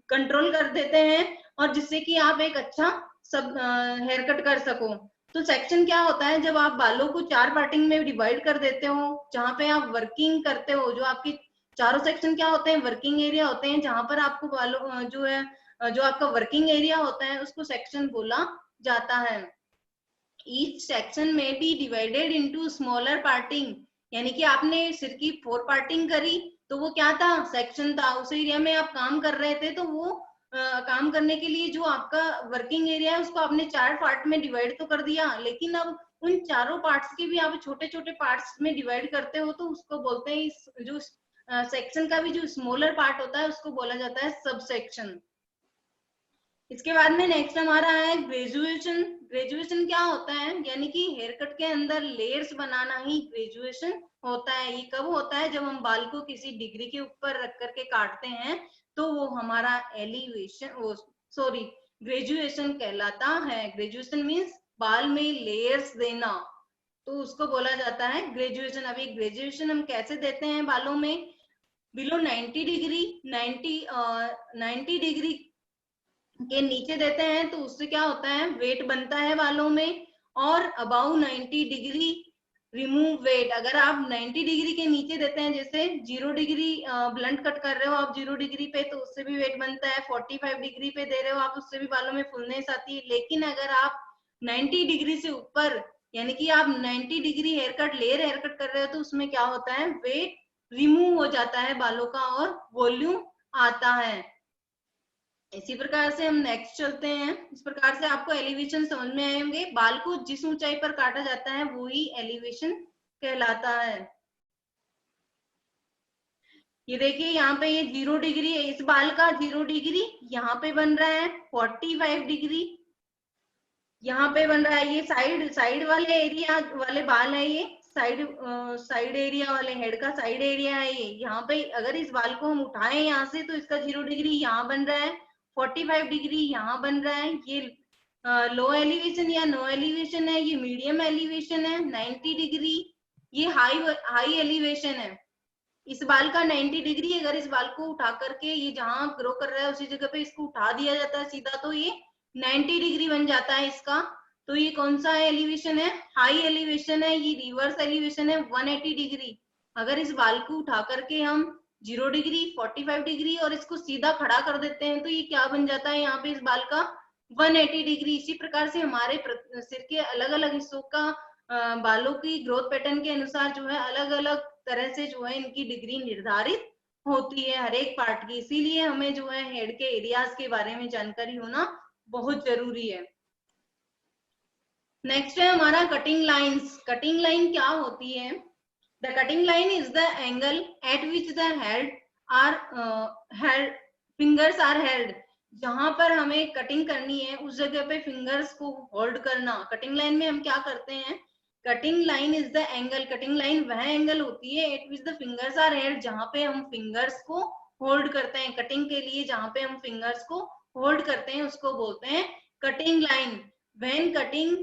कंट्रोल कर देते हैं, और जिससे कि आप एक अच्छा सब हेयर कट कर सको। तो सेक्शन क्या होता है, जब आप बालों को 4 पार्टिंग में डिवाइड कर देते हो, जहां पे आप वर्किंग करते हो, जो आपकी चारों सेक्शन क्या होते हैं, वर्किंग एरिया होते हैं, जहां पर आपको बालों जो है जो आपका वर्किंग एरिया होता है उसको सेक्शन बोला जाता है। ईच सेक्शन में be divided into smaller parting, यानी कि आपने सिर की 4 पार्टिंग करी, तो वो क्या था, सेक्शन था। उस एरिया में आप काम कर रहे थे, तो वो काम करने के लिए जो आपका वर्किंग एरिया है उसको आपने 4 पार्ट में डिवाइड तो कर दिया, लेकिन अब उन चारों पार्ट्स के भी आप छोटे छोटे पार्ट्स में डिवाइड करते हो, तो उसको बोलते हैं इस जो सेक्शन का भी जो स्मॉलर पार्ट होता है उसको बोला जाता है सब सेक्शन। इसके बाद में नेक्स्ट हमारा है ग्रेजुएशन। ग्रेजुएशन क्या होता है, यानी कि हेयर कट के अंदर लेयर्स बनाना ही ग्रेजुएशन होता है। ये कब होता है, जब हम बाल को किसी डिग्री के ऊपर रख करके काटते हैं, तो वो हमारा एलिवेशन सॉरी ग्रेजुएशन कहलाता है। ग्रेजुएशन मीन्स बाल में लेयर्स देना, तो उसको बोला जाता है ग्रेजुएशन। अभी ग्रेजुएशन हम कैसे देते हैं बालों में, बिलो 90 डिग्री 90 डिग्री के नीचे देते हैं, तो उससे क्या होता है, वेट बनता है बालों में, और अबाउ 90 डिग्री रिमूव वेट। अगर आप 90 डिग्री के नीचे देते हैं, जैसे 0 डिग्री ब्लंट कट कर रहे हो आप 0 डिग्री पे, तो उससे भी वेट बनता है। 45 डिग्री पे दे रहे हो आप, उससे भी बालों में फुलनेस आती है। लेकिन अगर आप 90 डिग्री से ऊपर, यानी कि आप 90 degree haircut layer haircut कर रहे हो, तो उसमें क्या होता है, वेट रिमूव हो जाता है बालों का और वॉल्यूम आता है। इसी प्रकार से हम नेक्स्ट चलते हैं। इस प्रकार से आपको एलिवेशन समझ में आए होंगे। बाल को जिस ऊंचाई पर काटा जाता है वो ही एलिवेशन कहलाता है। ये देखिए यहाँ पे ये 0 डिग्री है, इस बाल का 0 डिग्री यहाँ पे बन रहा है, 45 डिग्री यहाँ पे बन रहा है। ये साइड वाले एरिया वाले बाल है, ये साइड एरिया वाले हेड का साइड एरिया है। ये यहाँ पे अगर इस बाल को हम उठाएं यहाँ से, तो इसका 0 डिग्री यहाँ बन रहा है, 45 डिग्री यहाँ बन रहा है। ये लो एलिवेशन या नो एलिवेशन है, ये मीडियम एलिवेशन है 90 डिग्री, ये हाई एलिवेशन है। इस बाल का 90 डिग्री, अगर इस बाल को उठा करके ये जहां ग्रो कर रहा है उसी जगह पे इसको उठा दिया जाता है सीधा, तो ये 90 डिग्री बन जाता है इसका। तो ये कौन सा एलिवेशन है, हाई एलिवेशन है। ये रिवर्स एलिवेशन है 180 डिग्री। अगर इस बाल को उठा करके हम 0 डिग्री 45 डिग्री और इसको सीधा खड़ा कर देते हैं, तो ये क्या बन जाता है, यहाँ पे इस बाल का 180 डिग्री। इसी प्रकार से हमारे सिर के अलग अलग हिस्सों का बालों की ग्रोथ पैटर्न के अनुसार जो है अलग अलग तरह से जो है इनकी डिग्री निर्धारित होती है हर एक पार्ट की। इसीलिए हमें जो है हेड के एरियाज के बारे में जानकारी होना बहुत जरूरी है। नेक्स्ट है हमारा कटिंग लाइंस। कटिंग लाइन क्या होती है, the cutting line is the angle at which the head fingers are held. जहां पर हमें कटिंग करनी है उस जगह पे फिंगर्स को होल्ड करना। कटिंग लाइन में हम क्या करते हैं, cutting line is the angle, cutting line वह एंगल होती है at which the fingers are held, जहां पे हम फिंगर्स को होल्ड करते हैं। कटिंग के लिए जहां पे हम फिंगर्स को होल्ड करते हैं उसको बोलते हैं cutting line. When cutting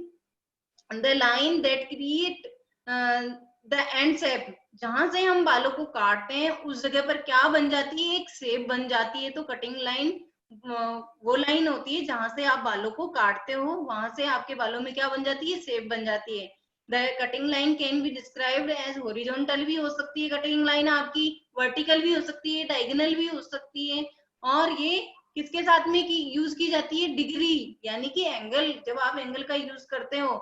the line that create the end shape, जहां से हम बालों को काटते हैं उस जगह पर क्या बन जाती है, एक शेप बन जाती है। तो कटिंग लाइन वो लाइन होती है जहां से आप बालों को काटते हो, वहां से आपके बालों में क्या बन जाती है, शेप बन जाती है। The cutting line can be described as horizontal भी हो सकती है कटिंग लाइन आपकी, वर्टिकल भी हो सकती है, डायगोनल भी हो सकती है। और ये किसके साथ में की यूज की जाती है, डिग्री यानी कि एंगल। जब आप एंगल का यूज करते हो,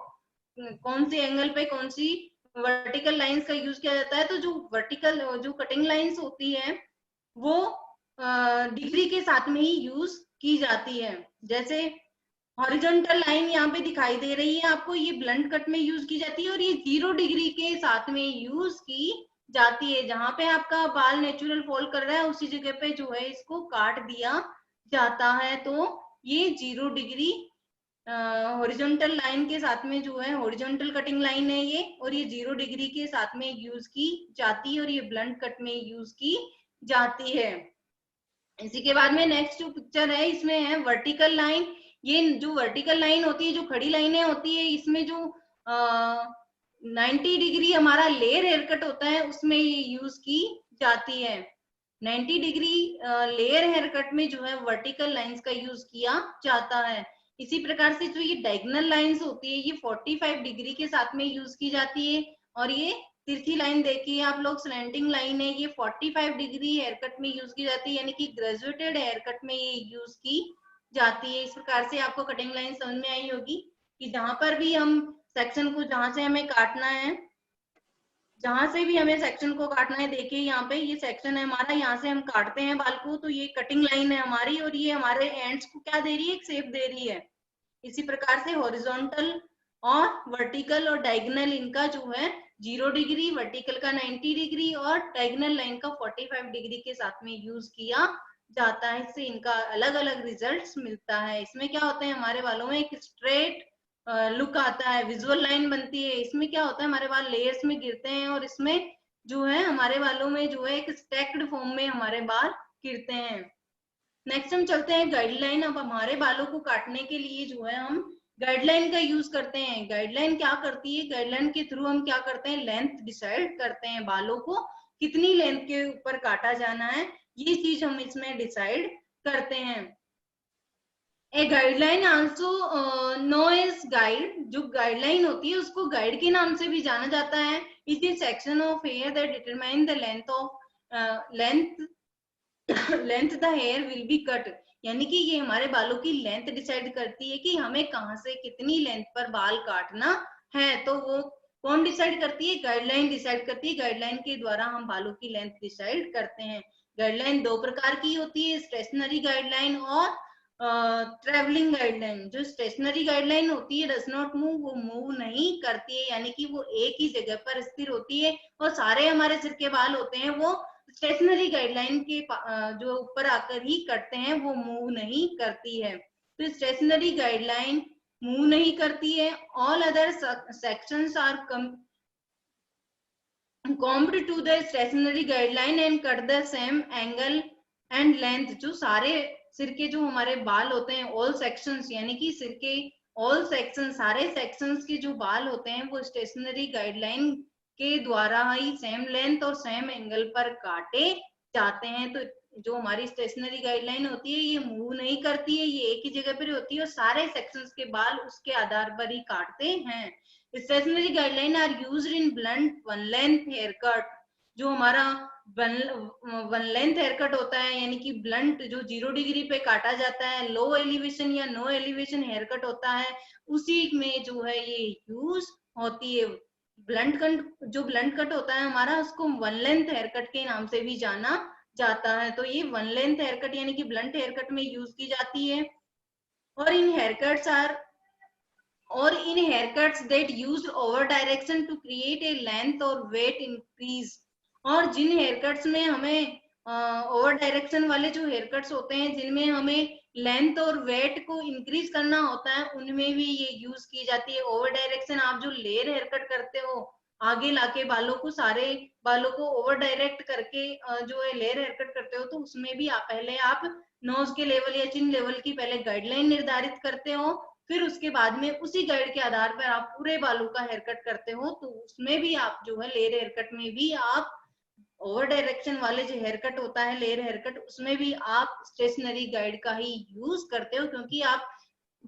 कौन सी एंगल पे कौन सी वर्टिकल लाइंस का यूज किया जाता है, तो जो वर्टिकल जो कटिंग लाइंस होती है वो डिग्री के साथ में ही यूज की जाती है। जैसे हॉरिजॉन्टल लाइन यहाँ पे दिखाई दे रही है आपको, ये ब्लंट कट में यूज की जाती है, और ये 0 डिग्री के साथ में यूज की जाती है। जहां पे आपका बाल नेचुरल फॉल कर रहा है उसी जगह पे जो है इसको काट दिया जाता है। तो ये 0 डिग्री हॉरिजॉन्टल लाइन के साथ में जो है हॉरिजॉन्टल कटिंग लाइन है ये, और ये 0 डिग्री के साथ में यूज की जाती है, और ये ब्लंट कट में यूज की जाती है। इसी के बाद में नेक्स्ट जो पिक्चर है इसमें है वर्टिकल लाइन। ये जो वर्टिकल लाइन होती है, जो खड़ी लाइनें होती है, इसमें जो 90 डिग्री हमारा लेयर हेयर कट होता है उसमें ये यूज की जाती है। 90 डिग्री लेयर हेयर कट में जो है वर्टिकल लाइंस का यूज किया जाता है। इसी प्रकार से जो ये डायगोनल लाइंस होती है ये 45 डिग्री के साथ में यूज की जाती है, और ये तिरछी लाइन देखिए आप लोग, स्लैंटिंग लाइन है, ये 45 डिग्री हेयर कट में यूज की जाती है, यानी कि ग्रेजुएटेड हेयर कट में ये यूज की जाती है। इस प्रकार से आपको कटिंग लाइन समझ में आई होगी कि जहां पर भी हम सेक्शन को, जहां से हमें काटना है, जहां से भी हमें सेक्शन को काटना है, देखिए यहाँ पे ये सेक्शन है हमारा, यहाँ से हम काटते हैं बाल को, तो ये कटिंग लाइन है हमारी, और ये हमारे एंड्स को क्या दे रही है, एक शेप दे रही है। इसी प्रकार से हॉरिजॉन्टल और वर्टिकल और डायगोनल इनका जो है 0 डिग्री, वर्टिकल का 90 डिग्री और डायगोनल लाइन का 45 डिग्री के साथ में यूज किया जाता है। इससे इनका अलग अलग रिजल्ट्स मिलता है। इसमें क्या होता है, हमारे बालों में एक स्ट्रेट लुक आता है, विजुअल लाइन बनती है। इसमें क्या होता है, हमारे बाल लेयर्स में गिरते हैं, और इसमें जो है हमारे बालों में जो है एक स्टैक्ड फॉर्म में हमारे बाल गिरते हैं। नेक्स्ट हम चलते हैं गाइडलाइन। अब हमारे बालों को काटने के लिए जो है हम गाइडलाइन का यूज करते हैं। गाइडलाइन क्या करती है, गाइडलाइन के थ्रू हम क्या करते हैं, लेंथ डिसाइड करते हैं, बालों को कितनी लेंथ के ऊपर काटा जाना है ये चीज हम इसमें डिसाइड करते हैं। A guideline also no as guide, जो गाइडलाइन होती है उसको गाइड के नाम से भी जाना जाता है। It is section of hair that determine the length of length the hair will be cut, यानी कि ये हमारे बालों की लेंथ डिसाइड करती है कि हमें कहां से कितनी लेंथ पर बाल काटना है। तो वो कौन डिसाइड करती है, गाइडलाइन डिसाइड करती है। गाइडलाइन के द्वारा हम बालों की लेंथ डिसाइड करते हैं। गाइडलाइन दो प्रकार की होती है, स्टेशनरी गाइडलाइन और ट्रेवलिंग गाइडलाइन। जो स्टेशनरी गाइडलाइन होती है डज नॉट मूव, वो मूव नहीं करती है, यानी कि वो एक ही जगह पर स्थिर होती है, और सारे हमारे सिर के बाल होते हैं वो स्टेशनरी गाइडलाइन के जो ऊपर आकर ही करते हैं, वो मूव नहीं करती है। तो स्टेशनरी गाइडलाइन मूव नहीं करती है। All other sections are combed to the stationary guideline and cut the same angle and length। जो सारे सिर के जो हमारे बाल होते हैं, ऑल सेक्शंस, यानी कि सिर के ऑल सेक्शन, सारे सेक्शंस के जो बाल होते हैं वो स्टेशनरी गाइडलाइन के द्वारा ही सेम लेंथ और सेम एंगल पर काटे जाते हैं। तो जो हमारी स्टेशनरी गाइडलाइन होती है ये मूव नहीं करती है, ये एक ही जगह पर होती है, और सारे सेक्शंस के बाल उसके आधार पर ही काटते हैं। Stationary guideline are used in blunt one length hair cut. जो हमारा वन लेंथ हेयर कट होता है, यानी कि ब्लंट जो 0 डिग्री पे काटा जाता है, लो एलिवेशन या नो एलिवेशन हेयर कट होता है, उसी में जो है ये यूज होती है। ब्लंट कट, जो ब्लंट कट होता है हमारा, उसको वन लेंथ हेयर कट के नाम से भी जाना जाता है। तो ये वन लेंथ हेयर कट यानी कि ब्लंट हेयर कट में यूज की जाती है। और in hair cuts are or in haircuts that use over direction to create a length or weight increase। और जिन हेयरकट्स में हमें ओवर डायरेक्शन वाले जो हेयरकट्स होते हैं, जिनमें हमें लेंथ और वेट को इंक्रीज करना होता है, उनमें भी ये यूज की जाती है। ओवर डायरेक्शन, आप जो लेयर हेयरकट करते हो, आगे लाके बालों को, सारे बालों को ओवर डायरेक्ट करके जो है लेयर हेयरकट करते हो, तो उसमें भी पहले आप नोज के लेवल या चिन लेवल की पहले गाइडलाइन निर्धारित करते हो, फिर उसके बाद में उसी गाइड के आधार पर आप पूरे बालों का हेयर कट करते हो, तो उसमें भी आप जो है लेयर हेयर कट में भी आप ओवर डायरेक्शन वाले जो हेयर कट होता है लेयर हेयर कट, उसमें भी आप स्टेशनरी गाइड का ही यूज करते हो, क्योंकि आप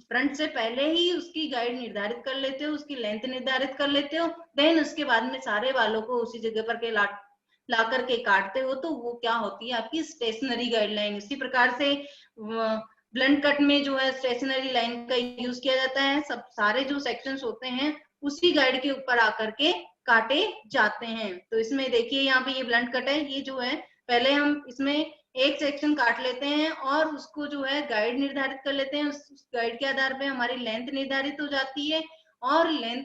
फ्रंट से पहले ही उसकी गाइड निर्धारित कर लेते हो, उसकी लेंथ निर्धारित कर लेते हो, देन उसके बाद में सारे बालों को उसी जगह पर के ला करके काटते हो, तो वो क्या होती है आपकी स्टेशनरी गाइडलाइन। इसी प्रकार से ब्लंट कट में जो है स्टेशनरी लाइन का यूज किया जाता है, सब सारे जो सेक्शंस होते हैं उसी गाइड के ऊपर आकर के काटे जाते हैं। तो इसमें देखिए यहाँ पे ये ब्लंट कट है, ये जो है पहले हम इसमें एक सेक्शन काट लेते हैं और उसको जो है गाइड निर्धारित कर लेते हैं, उस गाइड के आधार पे हमारी लेंथ निर्धारित हो जाती है, और लेंथ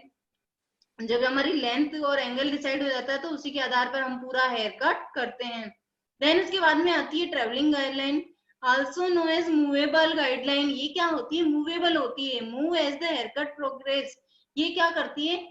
जब हमारी लेंथ और एंगल डिसाइड हो जाता है तो उसी के आधार पर हम पूरा हेयर कट करते हैं। देन उसके बाद में आती है travelling guideline, also no as movable guideline. ये क्या होती है? मूवेबल होती है, move as the hair cut progress. ये क्या करती है?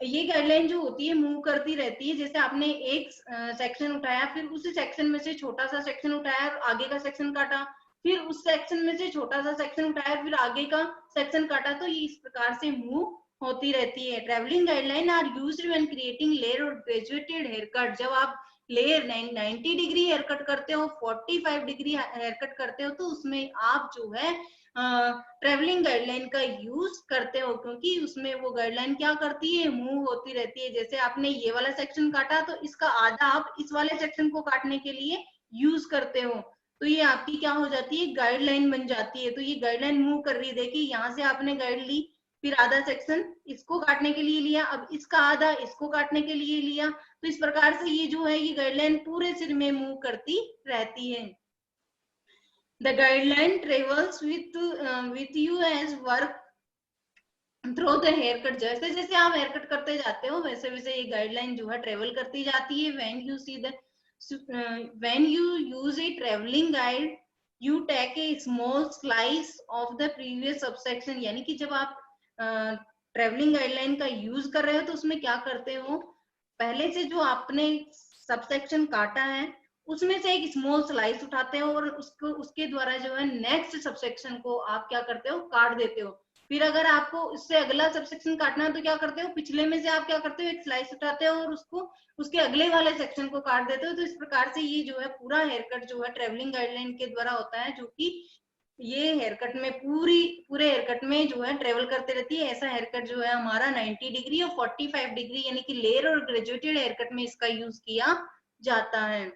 ये गाइडलाइन जो होती है मूव करती रहती है, जैसे आपने एक सेक्शन उठाया, फिर उसी सेक्शन में से छोटा सा सेक्शन उठाया और आगे का सेक्शन काटा, फिर उस सेक्शन में से छोटा सा सेक्शन उठाया फिर आगे का सेक्शन काटा, तो ये इस प्रकार से मूव होती रहती है। Travelling guideline are used when creating layer और ग्रेजुएटेड हेयर कट। जब आप लेयर 90 डिग्री हेयर कट करते हो, 45 डिग्री हेयर कट करते हो, तो उसमें आप जो है ट्रेवलिंग गाइडलाइन का यूज करते हो, क्योंकि उसमें वो गाइडलाइन क्या करती है? मूव होती रहती है। जैसे आपने ये वाला सेक्शन काटा तो इसका आधा आप इस वाले सेक्शन को काटने के लिए यूज करते हो, तो ये आपकी क्या हो जाती है? गाइडलाइन बन जाती है। तो ये गाइडलाइन मूव कर रही है, देखिए यहाँ से आपने गाइड ली, फिर आधा सेक्शन इसको काटने के लिए लिया, अब इसका आधा इसको काटने के लिए लिया, तो इस प्रकार से ये जो है ये गाइडलाइन पूरे सिर में मूव करती रहती है। The guideline travels with you as work through the hair cut. जैसे जैसे आप हेयर कट करते जाते हो वैसे वैसे ये गाइडलाइन जो है ट्रेवल करती जाती है। When you use a travelling guide you take a small slice of the previous subsection. यानी कि जब आप ट्रेवलिंग गाइडलाइन का यूज कर रहे हो तो उसमें क्या करते हो? पहले से जो आपने सबसेक्शन काटा है उसमें से एक स्मॉल स्लाइस उठाते हो और उसको उसके द्वारा जो है नेक्स्ट सबसेक्शन को आप क्या करते हो? काट देते हो। फिर अगर आपको इससे अगला सबसेक्शन काटना है तो क्या करते हो? पिछले में से आप क्या करते हो? एक स्लाइस उठाते हो और उसको उसके अगले वाले सेक्शन को काट देते हो। तो इस प्रकार से ये जो है पूरा हेयर कट जो है ट्रेवलिंग गाइडलाइन के द्वारा होता है, जो कि ये हेयर कट में पूरे हेयर कट में जो है ट्रेवल करते रहती है। ऐसा हेयर कट जो है हमारा 90 डिग्री और 45 डिग्री यानी कि लेयर और ग्रेजुएटेड हेयर कट में इसका यूज किया जाता है।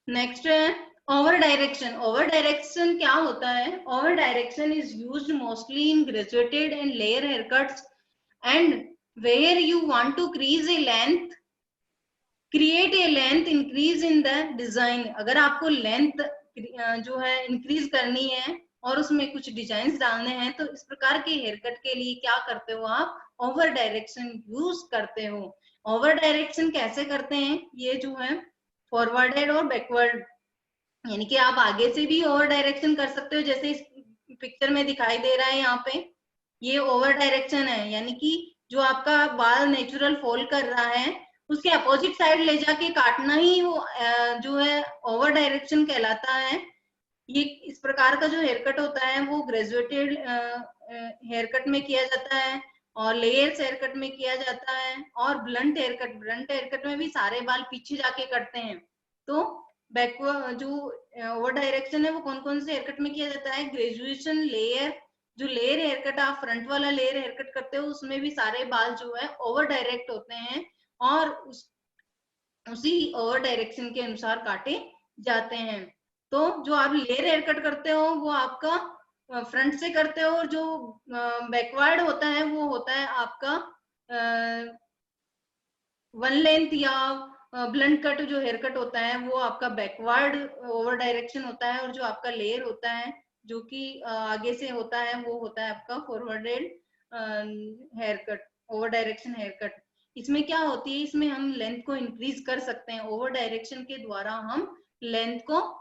नेक्स्ट है ओवर डायरेक्शन। ओवर डायरेक्शन क्या होता है? Over direction is used mostly in graduated and layer hair cuts and where you want to crease a length create a length increase in the design. अगर आपको length जो है increase करनी है और उसमें कुछ डिजाइन डालने हैं तो इस प्रकार के हेयर कट के लिए क्या करते हो? आप ओवर डायरेक्शन यूज करते हो। ओवर डायरेक्शन कैसे करते हैं? ये जो है फॉरवर्डेड और बैकवर्ड, यानी कि आप आगे से भी ओवर डायरेक्शन कर सकते हो, जैसे इस पिक्चर में दिखाई दे रहा है यहाँ पे ये ओवर डायरेक्शन है, यानी कि जो आपका बाल नेचुरल फॉल कर रहा है उसके अपोजिट साइड ले जाके काटना ही वो जो है ओवर डायरेक्शन कहलाता है। ये इस प्रकार का जो हेयर कट होता है वो ग्रेजुएटेड हेयर कट में किया जाता है और लेयर्स हेयर कट में किया जाता है और ब्लंट हेयर कट में भी सारे बाल पीछे जाके कटते हैं। तो बैकवर्ड जो ओवर डायरेक्शन है वो कौन कौन से हेयर कट में किया जाता है? ग्रेजुएशन लेयर, जो लेयर हेयर कट आप फ्रंट वाला लेयर हेयर कट करते हो उसमें भी सारे बाल जो है ओवर डायरेक्ट होते हैं और उसी ओवर डायरेक्शन के अनुसार काटे जाते हैं। तो जो आप लेयर हेयर कट करते हो वो आपका फ्रंट से करते हो और जो बैकवर्ड होता है वो होता है आपका वन लेंथ या ब्लंट कट जो हेयर कट होता है वो आपका बैकवर्ड ओवर डायरेक्शन होता है और जो आपका लेयर होता है जो कि आगे से होता है वो होता है आपका forwarded hair cut, over direction hair cut. इसमें क्या होती है? इसमें हम लेंथ को इंक्रीज कर सकते हैं, ओवर डायरेक्शन के द्वारा हम लेंथ को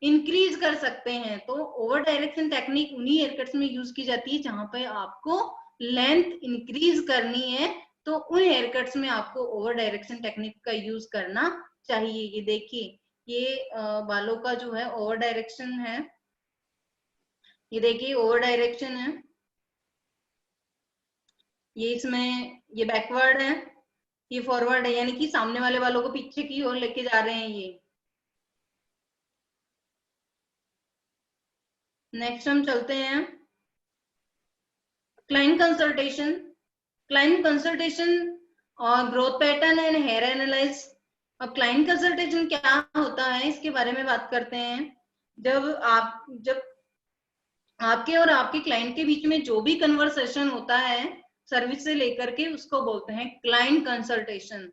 इंक्रीज कर सकते हैं। तो ओवर डायरेक्शन टेक्निक उन्हीं हेयर कट्स में यूज की जाती है जहां पे आपको लेंथ इंक्रीज करनी है, तो उन हेयर कट्स में आपको ओवर डायरेक्शन टेक्निक का यूज करना चाहिए। ये देखिए ये बालों का जो है ओवर डायरेक्शन है, ये देखिए ओवर डायरेक्शन है, ये इसमें ये बैकवर्ड है, ये फॉरवर्ड है, यानी कि सामने वाले वालों को पीछे की ओर लेके जा रहे हैं ये। नेक्स्ट हम चलते हैं क्लाइंट कंसल्टेशन। क्लाइंट कंसल्टेशन और growth pattern and hair analyze. अब क्लाइंट कंसल्टेशन क्या होता है इसके बारे में बात करते हैं। जब आपके और आपके क्लाइंट के बीच में जो भी कन्वर्सेशन होता है सर्विस से लेकर के, उसको बोलते हैं क्लाइंट कंसल्टेशन।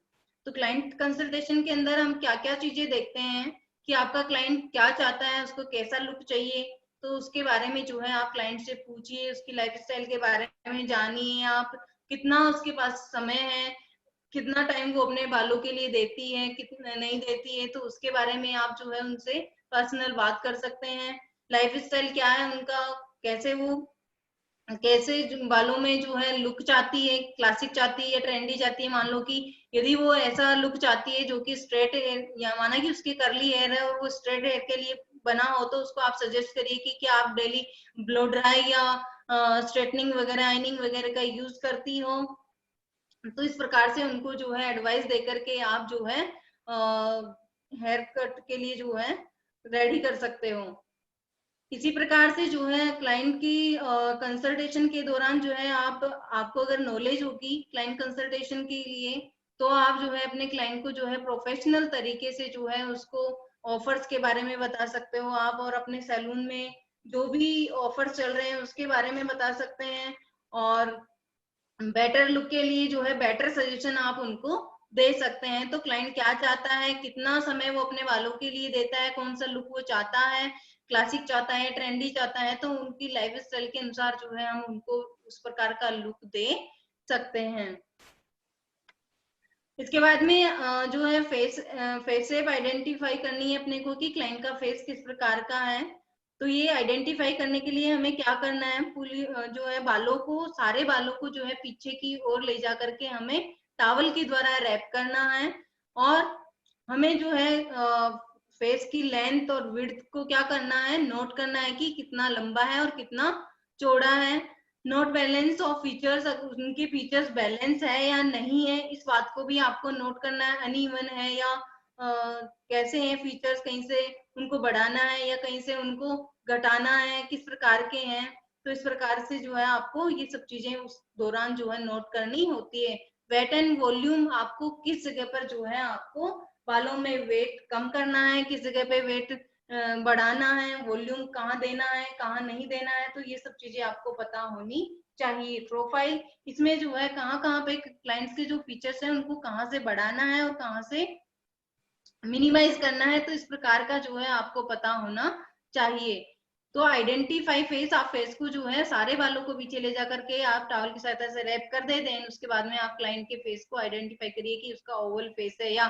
तो क्लाइंट कंसल्टेशन के अंदर हम क्या क्या चीजें देखते हैं कि आपका क्लाइंट क्या चाहता है, उसको कैसा लुक चाहिए, तो उसके बारे में जो है आप क्लाइंट से पूछिए, उसकी लाइफस्टाइल के बारे में जानिए, आप कितना उसके पास समय है, कितना टाइम वो अपने बालों के लिए देती है, कितना नहीं देती है, तो उसके बारे में आप जो है उनसे पर्सनल बात कर सकते हैं। लाइफस्टाइल क्या है उनका, कैसे बालों में जो है लुक चाहती है, क्लासिक चाहती है या ट्रेंडी चाहती है। मान लो कि यदि वो ऐसा लुक चाहती है जो कि स्ट्रेट हेयर, या माना कि उसकी कर्ली हेयर है और वो स्ट्रेट हेयर के लिए बना हो, तो उसको आप सजेस्ट करिए कि क्या आप डेली ब्लो ड्राई या स्ट्रेटनिंग वगैरह, आइनिंग वगैरह का यूज करती हो। तो इस प्रकार से उनको जो है एडवाइस देकर के आप जो है हेयर कट के लिए जो है रेडी कर सकते हो। इसी प्रकार से जो है क्लाइंट की कंसल्टेशन के दौरान जो है आपको अगर नॉलेज होगी क्लाइंट कंसल्टेशन के लिए, तो आप जो है अपने क्लाइंट को जो है प्रोफेशनल तरीके से जो है उसको ऑफर्स के बारे में बता सकते हो आप, और अपने सैलून में जो भी ऑफर्स चल रहे हैं उसके बारे में बता सकते हैं, और बेटर लुक के लिए जो है बेटर सजेशन आप उनको दे सकते हैं। तो क्लाइंट क्या चाहता है, कितना समय वो अपने बालों के लिए देता है, कौन सा लुक वो चाहता है, क्लासिक चाहता है, ट्रेंडी चाहता है, तो उनकी लाइफ स्टाइल के अनुसार जो है हम उनको उस प्रकार का लुक दे सकते हैं। इसके बाद में जो है फेस शेप आइडेंटिफाई करनी है अपने को कि क्लाइंट का फेस किस प्रकार का है। तो ये आइडेंटिफाई करने के लिए हमें क्या करना है, पूरी जो है बालों को, सारे बालों को जो है पीछे की ओर ले जा करके हमें टॉवल के द्वारा रैप करना है, और हमें जो है फेस की लेंथ और विड्थ को क्या करना है, नोट करना है कि कितना लंबा है और कितना चौड़ा है। नोट बैलेंस ऑफ फीचर्स, उनके फीचर्स बैलेंस है या नहीं है, इस बात को भी आपको नोट करना है। अनइवन है या कैसे हैं फीचर्स, कहीं से उनको बढ़ाना है या कहीं से उनको घटाना है, किस प्रकार के हैं। तो इस प्रकार से जो है आपको ये सब चीजें उस दौरान जो है नोट करनी होती है। वेट एंड वॉल्यूम, आपको किस जगह पर जो है आपको बालों में वेट कम करना है, किस जगह पे वेट बढ़ाना है, वॉल्यूम कहाँ देना है, कहाँ नहीं देना है, तो ये सब चीजें आपको पता होनी चाहिए। प्रोफाइल, इसमें जो है कहाँ कहाँ पे क्लाइंट्स के जो फीचर्स हैं उनको कहाँ से बढ़ाना है और कहाँ से मिनिमाइज करना है, तो इस प्रकार का जो है आपको पता होना चाहिए। तो आइडेंटिफाई फेस, आप फेस को जो है सारे बालों को पीछे ले जाकर के आप टॉवल की सहायता से रैप कर दे दें। उसके बाद में आप क्लाइंट के फेस को आइडेंटिफाई करिए कि उसका ओवल फेस है या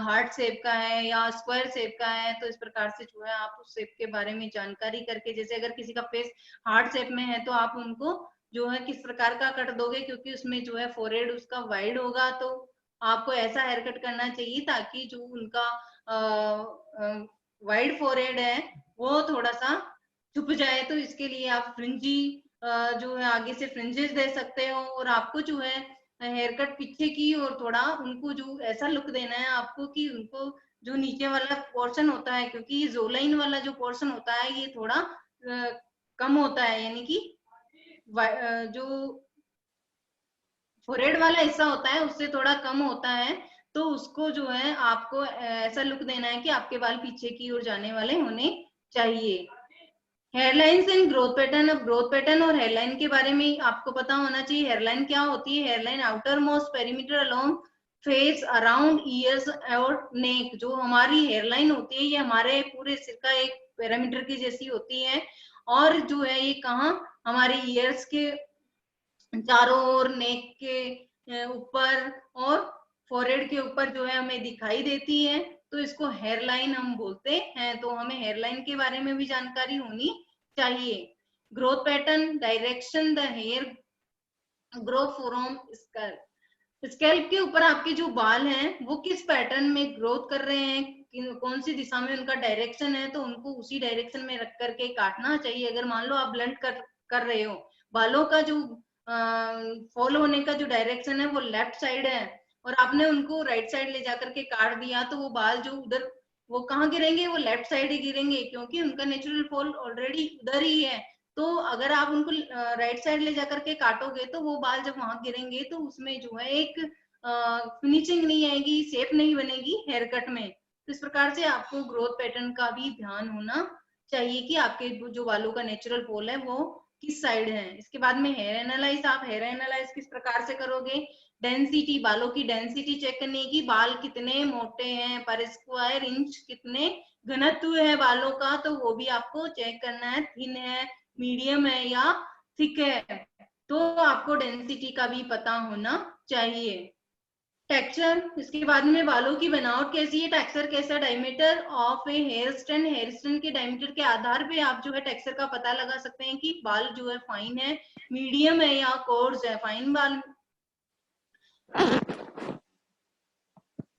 हार्ट शेप का है या स्क्वायर शेप का है। तो इस प्रकार से जो है आप उस शेप के बारे में जानकारी करके, जैसे अगर किसी का फेस हार्ट शेप में है तो आप उनको जो है किस प्रकार का कट दोगे, क्योंकि उसमें जो है फोरहेड उसका वाइड होगा, तो आपको ऐसा हेयर कट करना चाहिए ताकि जो उनका वाइड फोरहेड है वो थोड़ा सा छुप जाए। तो इसके लिए आप फ्रिंजी जो है आगे से फ्रिंजेस दे सकते हो, और आपको जो है हेयर कट पीछे की और थोड़ा उनको जो ऐसा लुक देना है आपको कि उनको जो नीचे वाला पोर्शन होता है, क्योंकि जो लाइन वाला जो पोर्शन होता है ये थोड़ा कम होता है, यानी कि जो फोरहेड वाला हिस्सा होता है उससे थोड़ा कम होता है। तो उसको जो है आपको ऐसा लुक देना है कि आपके बाल पीछे की ओर जाने वाले होने चाहिए। हेयरलाइंस एंड ग्रोथ पैटर्न, अब ग्रोथ पैटर्न और हेयरलाइन के बारे में आपको पता होना चाहिए। हेयरलाइन क्या होती है, hairline outer most perimeter along face around years और नेक। जो हमारी हेयरलाइन होती है ये हमारे पूरे सिर का एक पैरामीटर की जैसी होती है, और जो है ये कहाँ, हमारे ईयर्स के चारों ओर, नेक के ऊपर और फोरहेड के ऊपर जो है हमें दिखाई देती है, तो इसको हेयरलाइन हम बोलते हैं। तो हमें हेयरलाइन के बारे में भी जानकारी होनी चाहिए। Growth pattern, direction the hair grow from scalp. Scalp के ऊपर आपके जो बाल हैं वो किस पैटर्न में ग्रोथ कर रहे हैं, कौन सी दिशा में उनका डायरेक्शन है, तो उनको उसी डायरेक्शन में रख करके काटना चाहिए। अगर मान लो आप ब्लंट कर रहे हो, बालों का जो फॉल होने का जो डायरेक्शन है वो लेफ्ट साइड है और आपने उनको राइट साइड ले जाकर के काट दिया, तो वो बाल जो उधर वो कहाँ गिरेंगे, वो लेफ्ट साइड ही गिरेंगे, क्योंकि उनका नेचुरल फॉल ऑलरेडी उधर ही है। तो अगर आप उनको राइट साइड ले जाकर के काटोगे तो वो बाल जब वहां गिरेंगे तो उसमें जो है एक फिनिशिंग नहीं आएगी, शेप नहीं बनेगी हेयर कट में। तो इस प्रकार से आपको ग्रोथ पैटर्न का भी ध्यान होना चाहिए कि आपके जो बालों का नेचुरल फॉल है वो किस साइड है। इसके बाद में हेयर एनालाइज, आप हेयर एनालाइज किस प्रकार से करोगे, डेंसिटी, बालों की डेंसिटी चेक करनी है, बाल कितने मोटे हैं पर स्क्वायर इंच, कितने घनत्व है बालों का, तो वो भी आपको चेक करना है, थिन है, मीडियम है या थिक है, तो आपको डेंसिटी का भी पता होना चाहिए। टेक्सचर, इसके बाद में बालों की बनावट कैसी है, टेक्सचर कैसा, diameter of a hair stand, hair stand के डायमीटर के आधार पे आप जो है टेक्सचर का पता लगा सकते हैं कि बाल जो है फाइन है, मीडियम है या कोर्स है। फाइन बाल,